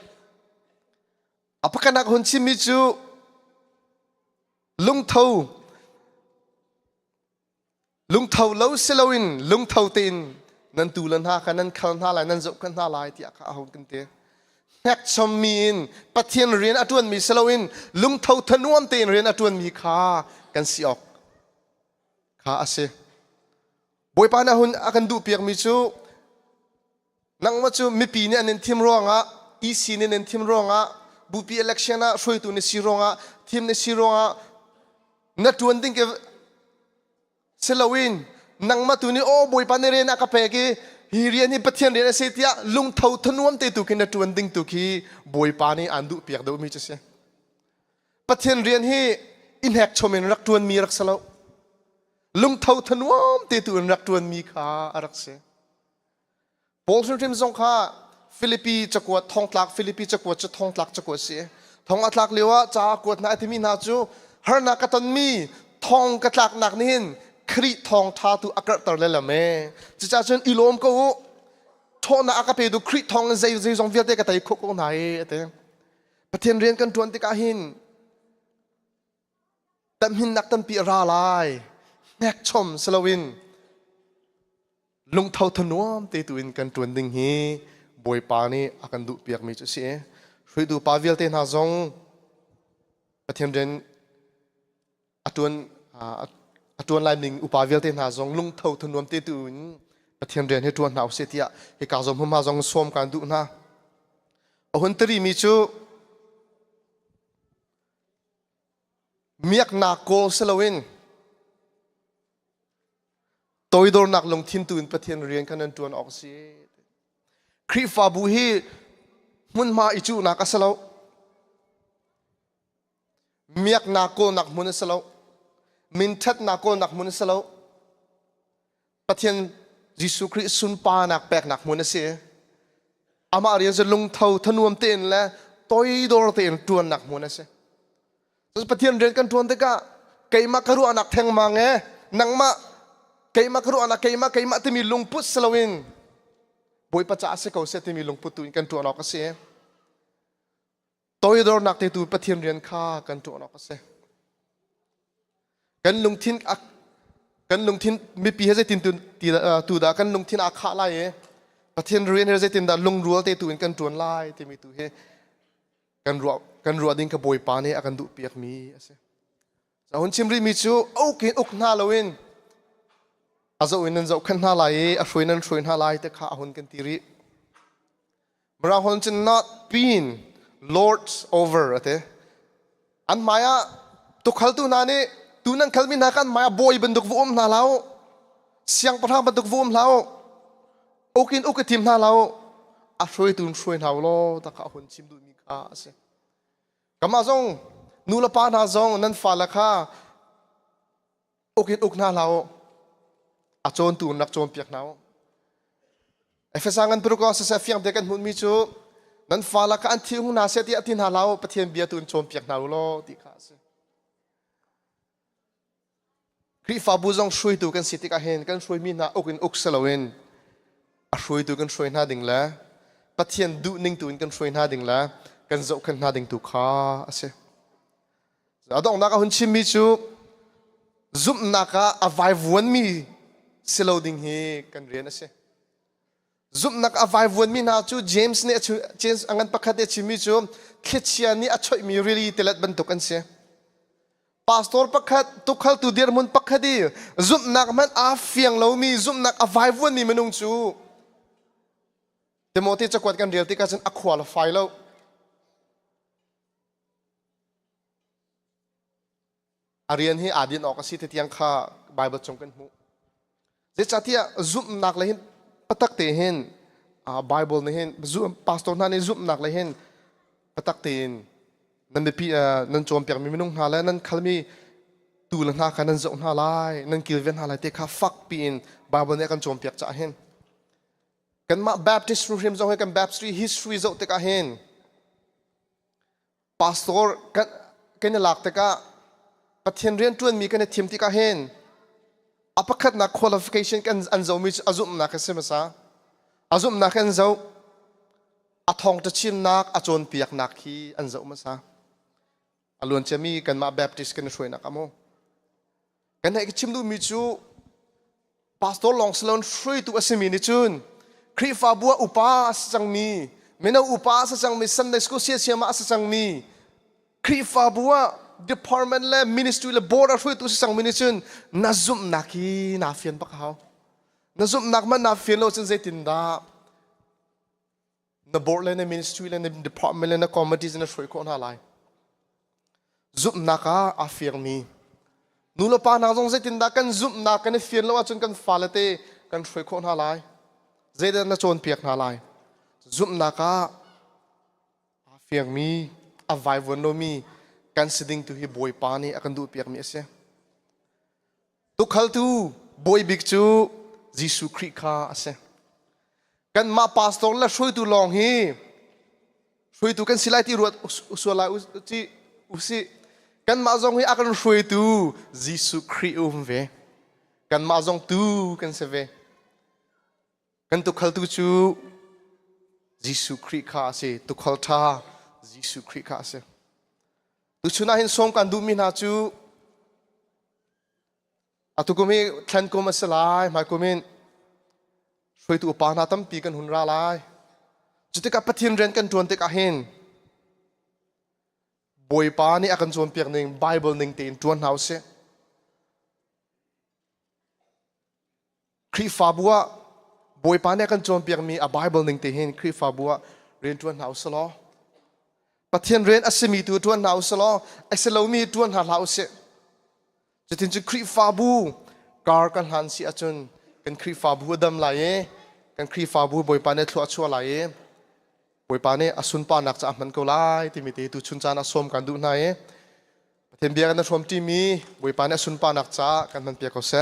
Speaker 8: áp cái nạc hồn chim mi chu lung thâu lâu selawin lung thâu tin nan tu lan ha kan nan khal ha lại nan zop kan ha lại tiak ha hon kan te hek chom min pathian rian atuan mi selawin lung thâu thanuam tin rian atuan mi kha kan siok kha ase boy pa na hun akan du piak mi chu nang ma chu mi pi ne anen thim ronga EC ne nen thim ronga bupi election a soi tu ne si ronga thim ne si ronga na tuan ding ke selawin nang ma tu ni o boy pa ne re na ka pe ki hi rian ni pathian re se tia lung thau thanuam te tu ki na tuan ding tu ki boy pa ni an du piak do mi che se pathian rian hi in hek chomen rak tuan mi rak salo lung thau thanuam te tu rak tuan mi kha arak se Paul Trim Zong kha Philippi chakwat thong tlak Philippi chakwat cha thong tlak chakwat se thong atlak lewa cha kwat na thimi na chu har na katan mi thong ka tlak nak ni hin khri thong tha tu akar tar le la me cha chen ilom ko tho na akape du khri thong zai zai zong viate ka tai kho ko nai ate pathian rian kan tuan te ka hin tam hin nak tam pi ra lai nek chom selawin lung thau thanuam te tuin kan tuan ding hi boy pa ni akan du piak mi chu se hrui du pa vial te na zong pathian ren atuan lai ning upa vial te na zong lung thau thanuam te tuin pathian ren he tuan nau se tia he ka zom huma zong som kan du na ahun tari mi chu miak na kol selawin tôi đôi nạc lòng thiên tuin pathian riêng kan an tuan ok si khri fa bu hi mun ma ichu na ka salo miak na ko nak mun salo min that na ko nak mun salo pathian Jesu Christ sun pa nak pek nak mun se ama rian se lung thau thanuam ten la tôi đôi ten tuan nak mun se pathian riêng kan tuan te ka keima karu anak theng ma nge nang ma keima karu anak keima temi lungput selawin boy pacha se kau se temi lungput tu kan tu anak se toy dor nak te tu pathian rian kha kan tu anak se kan lungthin mi pi he tin tu da kan lungthin akha lai e pathian rian he tin da lung rual te tu kan tuan lai temi tu he kan ruwa ding ka boy pa ne akan du piak mi ase sa hun chimri mi chu okay ok na lawin azo inan zo khan na lai a hruinan hruin ha lai te kha hun kan tiri mara hon chin not been lords over ate an maya to khal tu na ne tu nan khalmi na kan maya boy banduk vom na lao siang pathang banduk vom lao okin okatim na lao a hroi tun hruin haw lo ta kha hun chim du mi kha ase kama zong nula pa na zong nan fa la kha okin ok na lao a chon tu nak chon piak nau efesangan pruko sa fiang dekan mun mi chu nan fala ka an thiung na se ti atin halau pathian bia tun chon piak nau lo ti kha se kri fa bu jong shui tu kan siti ka hen kan shui mi na okin ok salawin a shui tu kan shui na ding la pathian du ning tu kan shui na ding la kan zo kan na ding tu kha ase adong na ka hun chim mi chu zum na ka avai won mi silo ding hi kan rian ase zum nak avai won mi na chu James ne chu James angan pakhat e chimi chu khechia ni achoi mi really telat ban to kan se pastor pakhat tukhal tu dir mun pakhadi zum nak man a fiang lo mi zum nak avai won mi manung chu Timothy chakwat kan realty ka chen akhwal file lo arian hi adin ok si te tiang kha bible chong kan mu je chatia zum nak le hin patak te hin bible ne hin zum pastor na ne zum nak le hin patak te hin nan be pi nan chom pek mi minung ha la nan khalmi tu la na kha nan zo na lai nan kilven ha lai te kha fak pi in bible ne kan chom pek cha hin kan ma baptist room zo kan baptist history zo te ka hin pastor kan lak te ka ปัทเทียนเรียนจวนมีกันในทีมที่กาเห็นอภักนัก qualification กันอันเจ้ามีอาจุมนักเสียมาซะอาจุมนักอันเจ้าอาทองจะชิมนักอาจนเปียกนักที่อันเจ้ามาซะอาล้วนจะมีกันมาแบปติสกันช่วยนักอโมกันให้ชิมดูมีจูพาสตอร์ลองสลอนช่วยตัวเสมีนิจุนครีฟาบัวอุปาสจังมีเมนาอุปาสจังมีสันเดสโกเซียเซียมาสจังมีครีฟาบัว department และ ministry และ board ช่วยตัวสังมินิจุนน่าซุ่มนักฮีน่าเฟียนปักเขาน่าซุ่มนักมันน่าเฟียนเราจนใจตินดาใน board และใน ministry และใน department และใน committees และช่วยคนอะไรซุ่มนักอาเฟียงมีนูลปานาจงใจตินดากันซุ่มนักกันเฟียนเราจนกันฟาเลเตกันช่วยคนอะไรใจเดินน่าโจนเปียกอะไรซุ่มนักอาเฟียงมีอาไววันโนมีกันแสดงตัวให้บอยปานี่อากันดูเปียกมีเสียตุกขัลตูบอยบิกจูยิสุคริสต์ข้าเสียกันมาพาสตอร์และช่วยตัวลองฮีช่วยตัวกันสิไลที่รวดอุสวาอุสิกันมาจงให้อากันช่วยตัวยิสุคริสต์เวกันมาจงตัวกันเสเวกันตุกขัลตูจูยิสุคริสต์ข้าเสียตุกขัลท่ายิสุคริสต์ข้าเสียตุชุนาหินสมกันดูมินาจูอาตุกุมิแทนกุมสลายหมายกุมินช่วยตัวปานาตัมปีกันหุนราลายจุดที่กับปะทินเรียนกันจวนที่กาเห็นบอยปานี่อากันจวนเปียกหนึ่งไบเบิลหนึ่งตีนจวนเฮาเสครีฟาบัวบอยปานี่อากันจวนเปียกมีไบเบิลหนึ่งตีนครีฟาบัวเรียนจวนเฮาสลอปะเทียนเรียนอัศมีตัวทวนหาวสลอไอเซลามีทวนหาหาวเสจะถึงจะครีฟาบูการกันหันสีอาจนกันครีฟาบูดำไหลกันครีฟาบูบอยปานเนทัวชัวไหลบอยปานเนอสุนปานักจะมันก็ไล่ที่มีตีตุชุนจานาสมกันดูไหนปะเทียนเบียกันนะชมที่มีบอยปานเนอสุนปานักจะกันมันเปียกเขาเส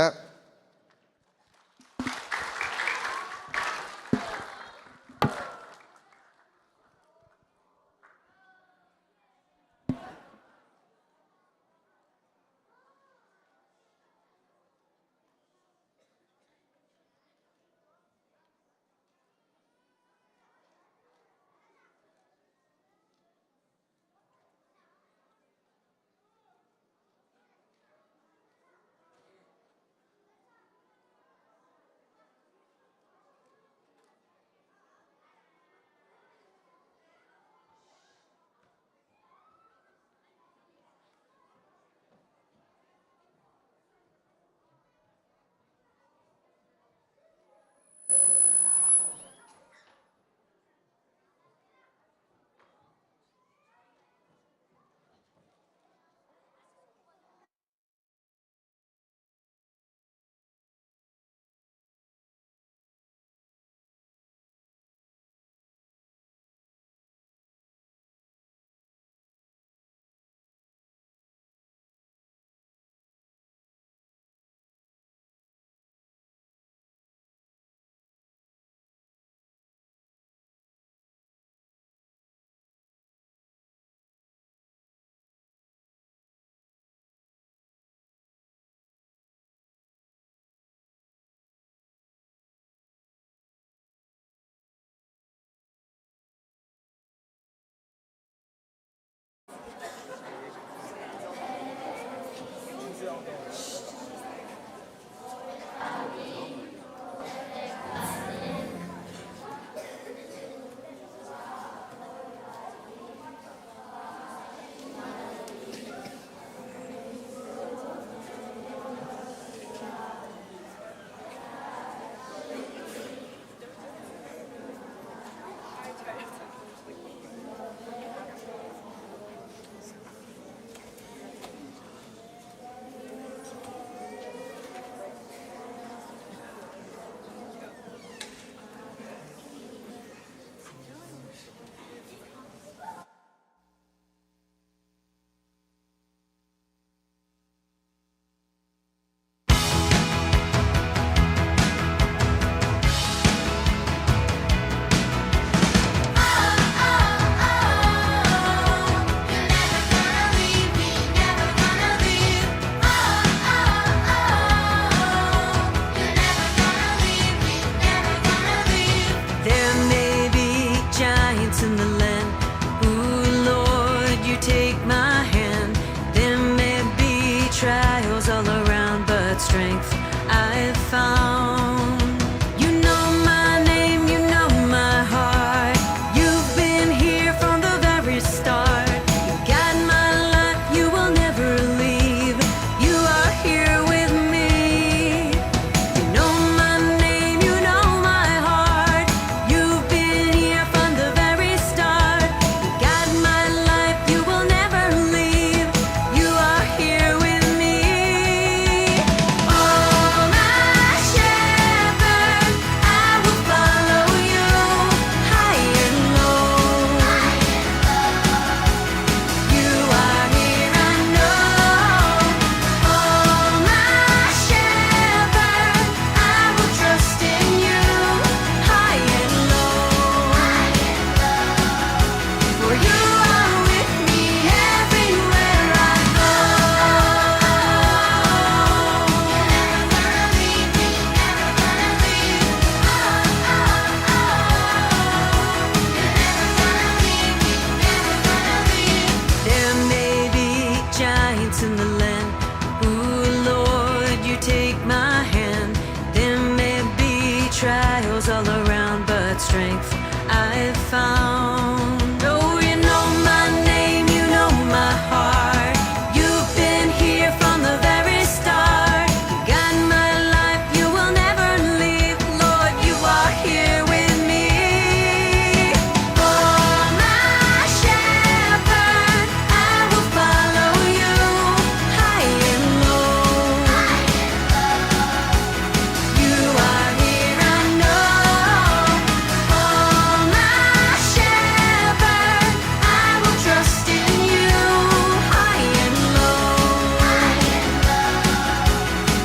Speaker 4: I found. You know my name, you know my heart. You've been here from the very start. You got my life, you will never leave. You are here with me. You know my name, you know my heart. You've been here from the very start. You got my life, you will never leave. You are here with me. Oh, my shepherd, I will follow you high and low. You are here, I know. Oh, my shepherd, I will trust in you high and low. For you are with me everywhere I go. There may be giants in the land. Ooh, Lord, you take my hand. There may be trials all around, but strength I've found. Oh, you know my name, you know my heart. You've been here from the very start. You got my life, you will never leave. Lord, you are here with me. Oh, my shepherd, I will follow you high and low. You are here, I know. Oh, my shepherd, I will trust in you high and low.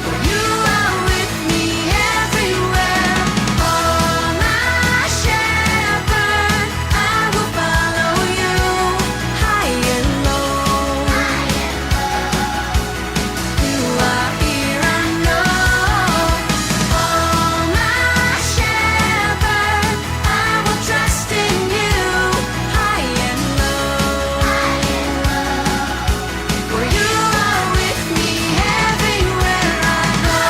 Speaker 4: For you are with me everywhere. Oh, my shepherd, I will follow you high and low. You are here, I know. Oh, my shepherd, I will trust in you high and low. For you are with me everywhere I go.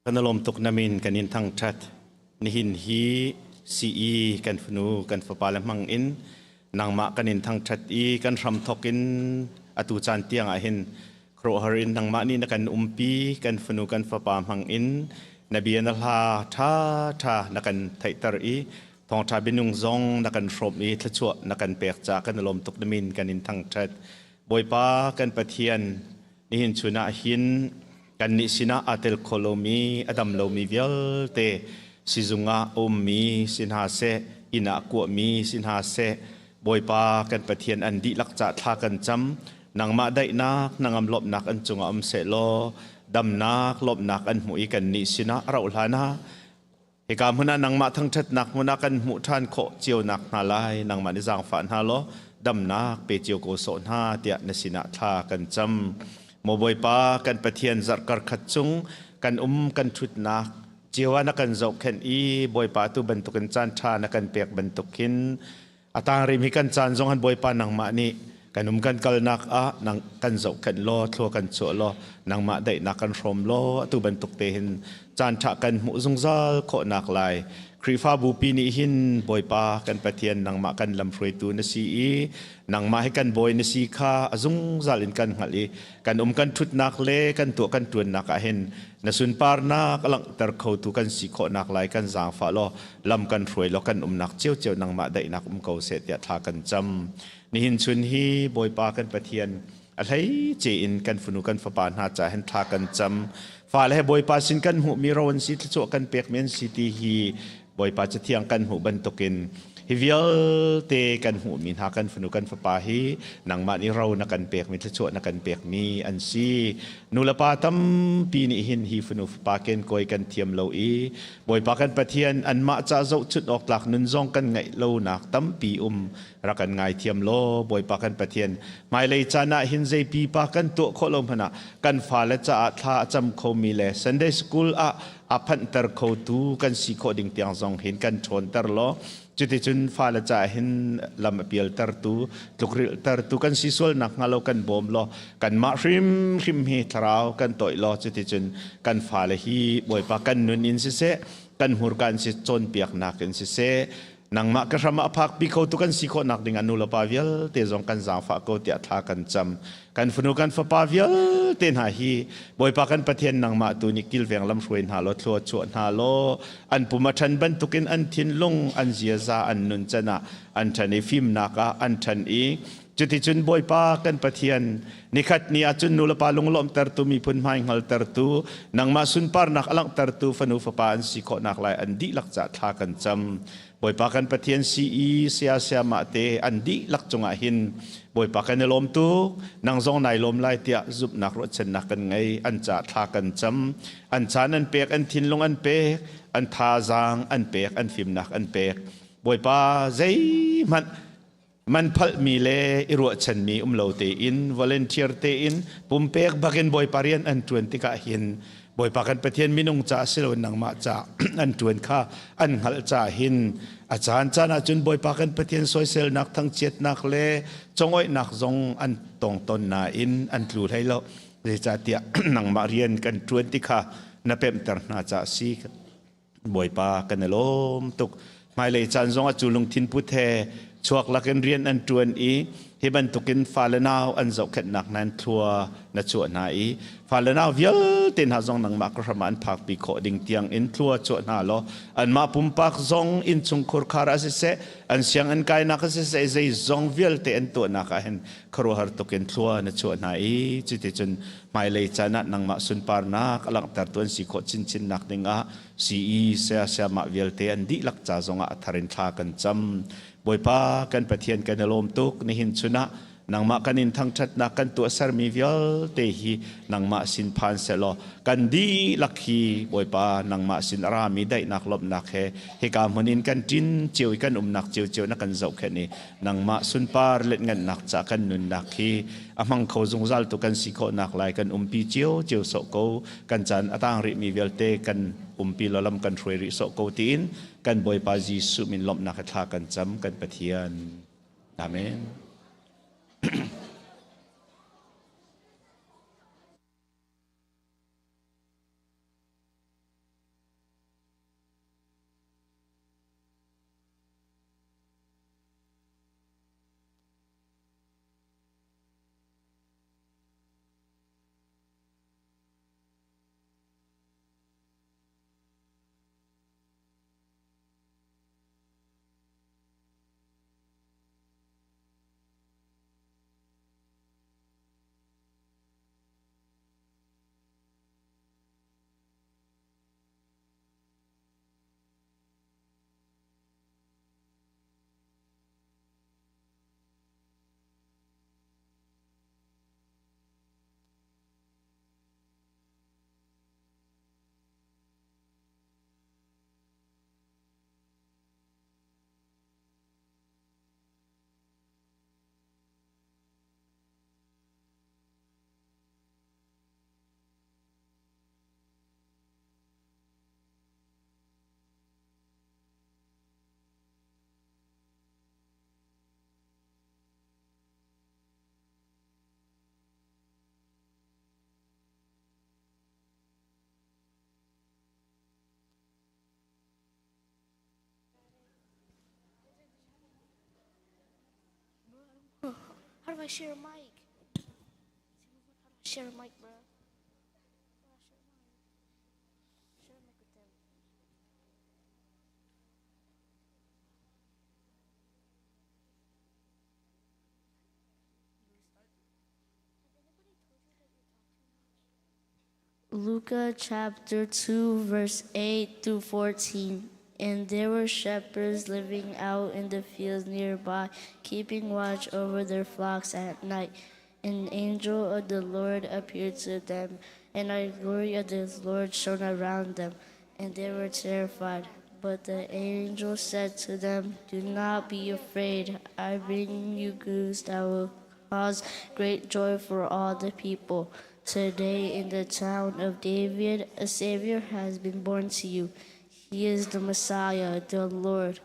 Speaker 13: Kan alom tuk namin kanin thang chat nihin hi CE kan fnu kan fapalam mang in nang ma kanin thang chat I kan ram thokin atu chan tiang a hin kro harin nang ma ni na kan umpi kan fnu kan fapa mang in nabian la tha tha na kan thaitar I thong tha binung zong na kan shop I thachua na kan pek cha kan alom tuk namin kanin thang chat boipa kan pathian nihin chuna hin kan ni sina atel kolomi adam lomi vial te sizunga mi sinha se ina ko mi sinha se boipa kan pathian andi lakcha tha kan cham nang ma dai nak nangam lop nak an chunga se lo dam nak lop nak an hui kan ni sina raulhana he kam huna nang ma thang that nak huna kan mu than kho chiu nak na lai nang ma ni jang fan ha lo dam nak pe chiu ko so na tia na sina tha kan cham mo boipa kan pathian zarkar khatchung kan kan thut nak jiwa na kan zau khen I boipa tu bantukan chan tha na kan pek bantukin atang rim hi kan chan zong han boipa nang ma ni kan kan kal nak a nang kan zau khen lo thlo kan chu lo nang ma dai nak kan rom lo tu bantuk te hin chan tha kan mu zung zal kho nak lai ครีฟ้าบูปีนี้หินบอยปากันปะเทียนนังมากันลำฟรวยตูนสีนังมาให้กันบอยนสีข้าจุงซาลินกันหัลีกันกันทุดนักเล่กันตัวกันตัวนักเห็นนสุนปาร์นักลังตะเขาตุกันสีโคนักไหลกันจางฟ้าลอลำกันฟรวยลอกันนักเจียวเจียวนังมาได้นักเขาเสียทากันจำนี่หินชุนฮีบอยปากันปะเทียนอะไรเจอินกันฝนุกันฝปานหาจ่าเห็นทากันจำฟ้าและบอยปาสินกันหูมีรวันสิทธิ์โจกันเปียกเมียนสิตีฮีบอยปาจะเที่ยงกันหูบันตกินฮิวิลเตกันหูมีหากันฝนุกันฝปาฮีนังมานี่เรานักันเปียกมีทธิ์โจนักันเปียกมีอันซีนุลปาตัมปีนี้หินฮีฝนุฝปาเกนกอยกันเทียมเลาอีบอยปากันปะเทียนอันมาจะเจ้าจุดออกหลักนุนซองกันไงเลาหนักตัมปีรักกันไงเทียมโลบอยปากันปะเทียนไม่เลยจานะหินใจปีปากันตัวโคลมพนะกันฟ้าและจะอาทาจำเขามีเลยซันเดย์สกูลอาพันเตอร์เขาตูกันสีโคดิ่งเตียงซองเห็นกันชนเตอร์โลจุดที่จุนฟ้าและจะเห็นลำเปียลเตอร์ตูตุกริลเตอร์ตูกันสีสวลนักงาโลกันบอมโลกันมาริมฮีทราวกันต่อยโลจุดที่จุนกันฟ้าและฮีบอยปากันนุนอินสิเซกันหูกันสิจนเปียกนักอินสิเซนังมากระมาพักปีเขาตุกันสิโคนักdengan nulo pavial te zong kan zang fa ko tia tha kan cham kan funu kan fa pavial ten ha hi boi pa kan pathian nang ma tu ni kil veng lam hruin ha lo thlo chu na lo an puma than ban tukin an thin lung an zia za an nun chana an thani phim naka an than iจุดที่จุนบอยปากันปะเทียนนิขัดนี่อาจุนนุลปาลงลมเตอร์ตูมีพุนไม้หัลเตอร์ตูนังมาสุนปาร์นักอลังเตอร์ตูฟนูฟปาอันสิโคนักลายอันดีลักจัดทากันจำบอยปากันปะเทียนซีอีเสียเสียมาเตอันดีลักจงอาหินบอยปากันในลมตูนังซองในลมไล่เตียจุบนักรถชนักกันไงอันจัดทากันจำอันชานันเปียกอันทินลงอันเปียกอันทาจางอันเปียกอันฟิมนักอันเปียกบอยปาใจมันพัลมีเลอิรัวชันมีโลเตอินวอลเนเทียร์เตอินปุ่มเปกบักเกนบอยปารียนอันทวนติกาหินบอยปากันปะเทียนมินงจ่าสิลนังมาจ่าอันทวนข้าอันหัลจ่าหินอาจารย์จานาจุนบอยปากันปะเทียนซอยเซลนักทั้งเจ็ดนักเลจงอ้อยนักจงอันตรงตนนาอินอันทลูให้เราเดจ่าเตียนังมาเรียนกันทวนติกานับเป็นตรนาจ่าซีบอยปากันลมตุกไม่เลยจานจงอาจุลงทินพุทเทชวกลักเรียนอันจวนอีที่บรรทุกินฟาเลนาวอันเจ้าเข็ดหนักนั้นทัวนัจวนนาอีฟาเลนาวเยอะเต็นหาจงนังมากระมันพักปีโคดิ่งเตียงอินทัวจวนนาโลอันมาปุ่มปักจงอินจุงคุรคาราเสอันเสียงอันกายนักเสใจจงเวลเตนตัวนักเห็นครัวหัดตุกินทัวนัจวนนาอีจิตจนไม่เลยจานัดนังมาสุนปาร์นักหลังตัดตัวสีโคชินชินนักดิงะสีเสียเสียมาเวลเตอันดีลักจ่าจงทารินทากันจำบอยปากันปะเทียนกันลมตุกนิหินชุนะนังมากันินทั้งชัดนักกันตัวสารมีวิลเตหีนังมาสินพานเสลอกันดีลักฮีบอยปานังมาสินรามีได้นักลบนักเฮกามนินกันจินเจียวกันนักเจียวนักกันเจ้าแค่นี้นังมาสุนปาร์เล่นเงินนักจากกันนุนนักฮีอามังเขาจงจัลตุกันสิโคนักลายกันปีเจียวโสโกกันจันอตางริมีวิลเตกันปีลลำกันทรีริโสโกตีนกันบอยปาจีสุมินลมนักทากันจำกันปะเทียนอาเมน
Speaker 11: do I share a mic? Share a mic, bro. Share a mic with them. Luke chapter 2, verse 8 through 14. And there were shepherds living out in the fields nearby, keeping watch over their flocks at night. An angel of the Lord appeared to them, and the glory of the Lord shone around them, and they were terrified. But the angel said to them, "Do not be afraid. I bring you news that will cause great joy for all the people. Today in the town of David, a Savior has been born to you. He is the Messiah, the Lord."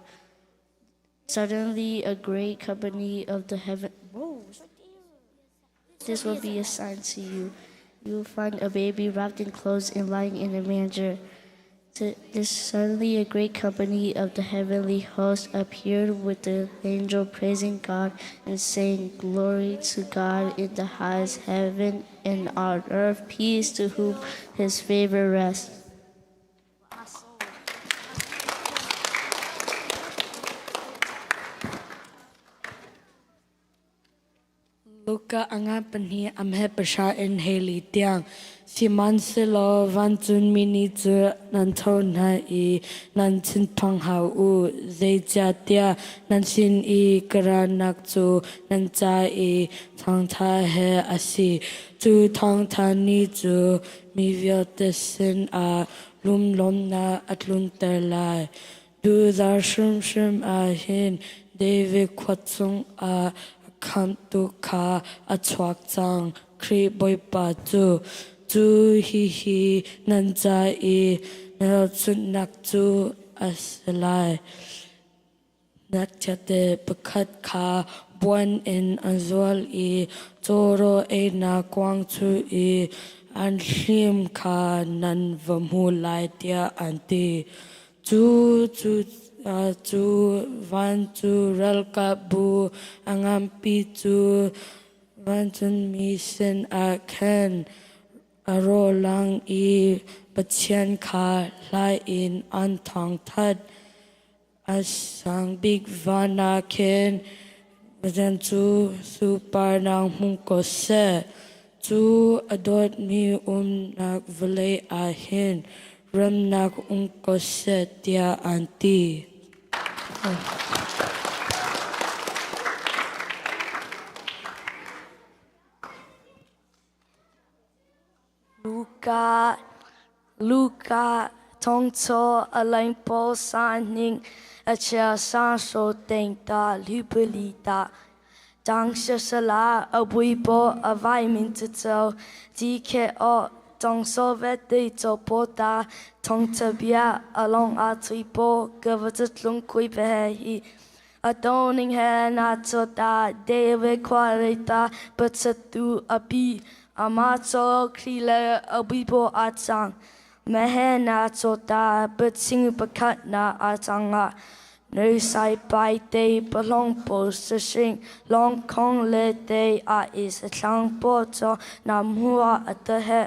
Speaker 11: Suddenly, a great company of the heaven. Whoa, this will be a sign to you. You will find a baby wrapped in clothes and lying in a manger. Suddenly, a great company of the heavenly host appeared with the angel, praising God and saying, "Glory to God in the highest heaven, and on earth peace to whom his favor rests."
Speaker 14: Luka anga panhi amhe pasha in heli tiang siman silo van chun mini chu nan thon na I nan chin thong hau u zai cha tia nan sin I kara nak chu nan cha I thong tha he asi chu thong tha ni chu mi vyo te sin a lum lom na atlun ter lai du dar shum a hin David kwatsung a kam tu ka a chuak chang kri boy pa chu hi nan cha I nel chun nak chu asalai nak chate pakhat kha buan in azwal I choro e na kwang chu I an hlim kha nan vamu lai tia anti chu van chu ral ka bu angam pi chu van chun mi sen a khen aro lang I pachian kha lai in an thong that asang big vana ken vajan chu super nang hung ko se chu adot mi nak vale a hin ram nak ko se tia anti.
Speaker 11: Luka tong cho alain po san ning a cha san so teng ta lupeli ta dang shala a bui po a vai min to cho di ke o tong so vet de to po ta tong tabia along a tui po gavat lung kui pe hi a doning he na to ta David qualita but tu a bi a ma cho krile a bui po a chang mehe na to ta but sing pakat na a changa no sai pai te belong po se sing long kong le te a is a chang po cho na mua at the he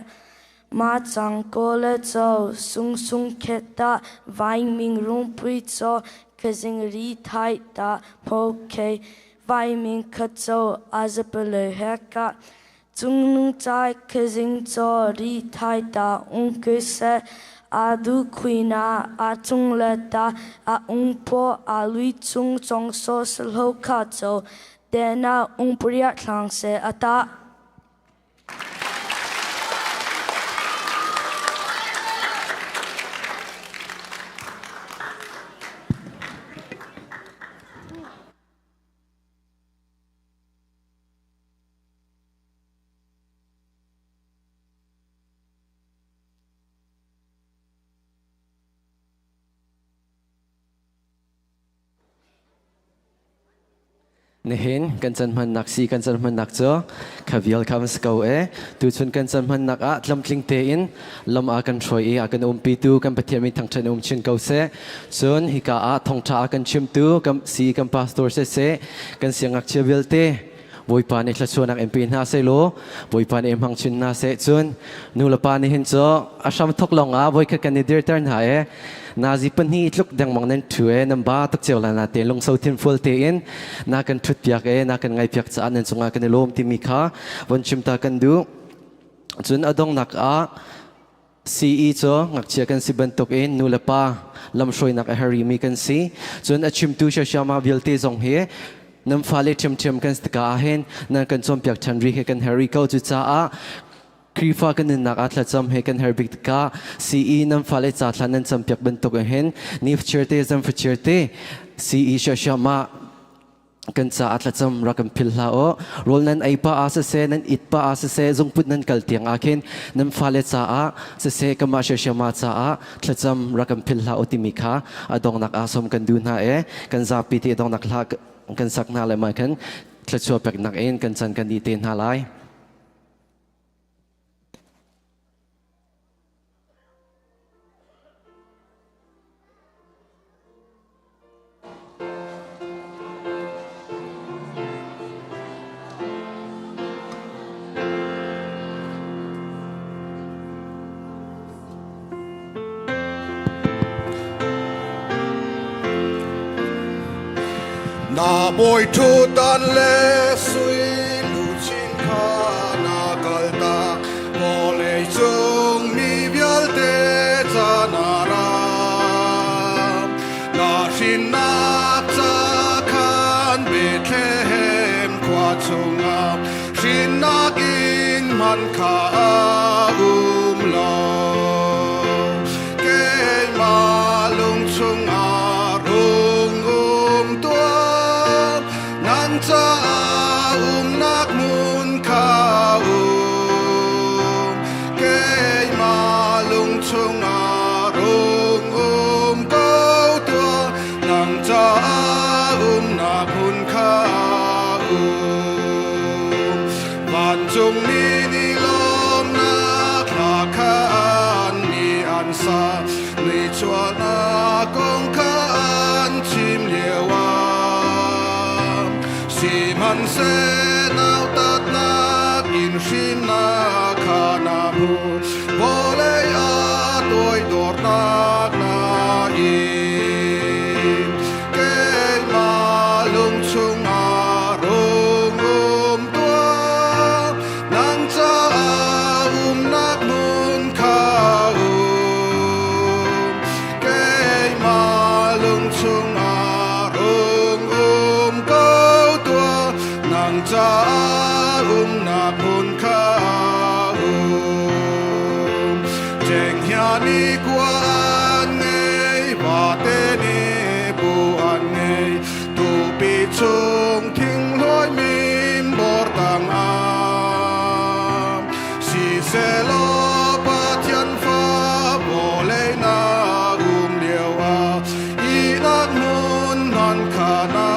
Speaker 11: ma chang ko le cho sung keta vai ming rung pui cho kazing ri thai ta po ke vai ming khat cho azapele heka chung nung chai kazing cho ri thai ta ung ke se adu kuina a chung le ta a ung po a lui chung chong so slo kha cho dena ung priya thang se ata.
Speaker 1: Nihin kan chan man nak si kan chan man nak cho khavial kham skau e tu chun kan chan man nak a tlam tling te in lam a kan throi e a kan pi tu kan pathian mi thang than chin kau se chun hi ka a thong tha kan chim tu kan si kan pastor se kan siangak chevel te bồi pa ni thla chuan ang MP na se lo bồi pa ni em hang chin na se chun nu la pa ni hin cho asham thok longa boi kha candidate tar na e nazi pan hi tluk dang mang nan thue nam ba tak chewla na te long so tin full te in na kan thut piak e na kan ngai piak cha an chunga kan lom ti mi kha bon chimta kan du chun adong nak a CE cho ngak chia kan si bantok in nu la pa lam shoi nak a hari mi kan si chun a chim tu sha shama bilte zong he nam fale chim kan stka hen na kan chom piak than ri he kan hari ko chu cha a krifa kan nak atla cham he kan herbik ka CE nam fale cha thlan nan cham piak bantok hen ni future zam future CE sha shama kan cha atla cham rakam philha o rol nan ai pa asa se nan it pa asa se zong put nan kal tiang akin nam fale cha a se kama sha shama cha a thla cham rakam philha o timikha adong nak asom kan du na e kan za pi ti dong nak la kan sak na le ma kan thla chu pek nak en kan chan kan di ten ha lai
Speaker 15: na boy thu tan le sui lu chin kha na kalta mole chung mi bial te cha na ra na shin na cha khan Bethlehem kwa chunga shin na kin man kha lo ke ma lung chung a cha nak mun ka ke ma lung chung a rong ko tua nang cha nak mun ka van chung ni lom na kha kha an ni an sa ni chua na kong kha an chim lewa si man se nau tat na in shin na khana bu bole a toi dor na i ke ma lung chung a rong tua nang cha nak mun ka ke ma lung chung a cha nak mun ka cheng hia ni kwa nei ba te ni bu an nei tu pi chung thing loi min bor tang a si se lo pa tian fa bo le na liao a i nak mun nan kha na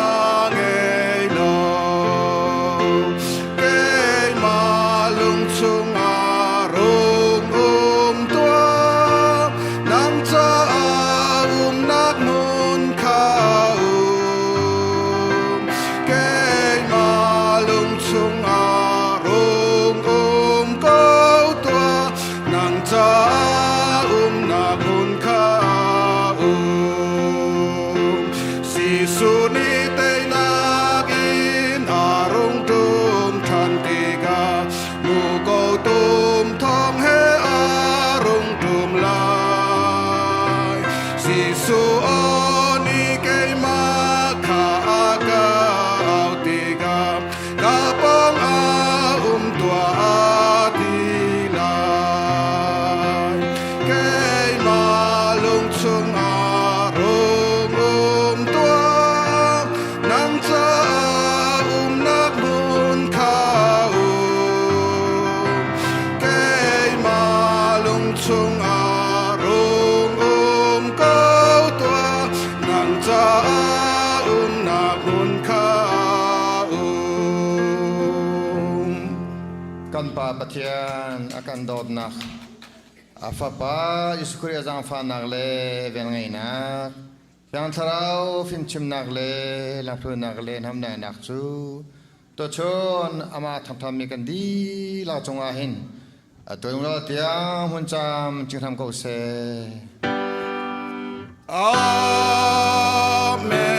Speaker 16: Pathian akan dod nak apa pa iskuri azang fa nak le ven ngai nak yang tharau fin chim nak le lang thu nak le nam na nak chu ตัวชนอามาทำมีกันดีลาจงอาหินตัวเราเตียงหุ่นจำจึงทำกูเส
Speaker 15: Amen.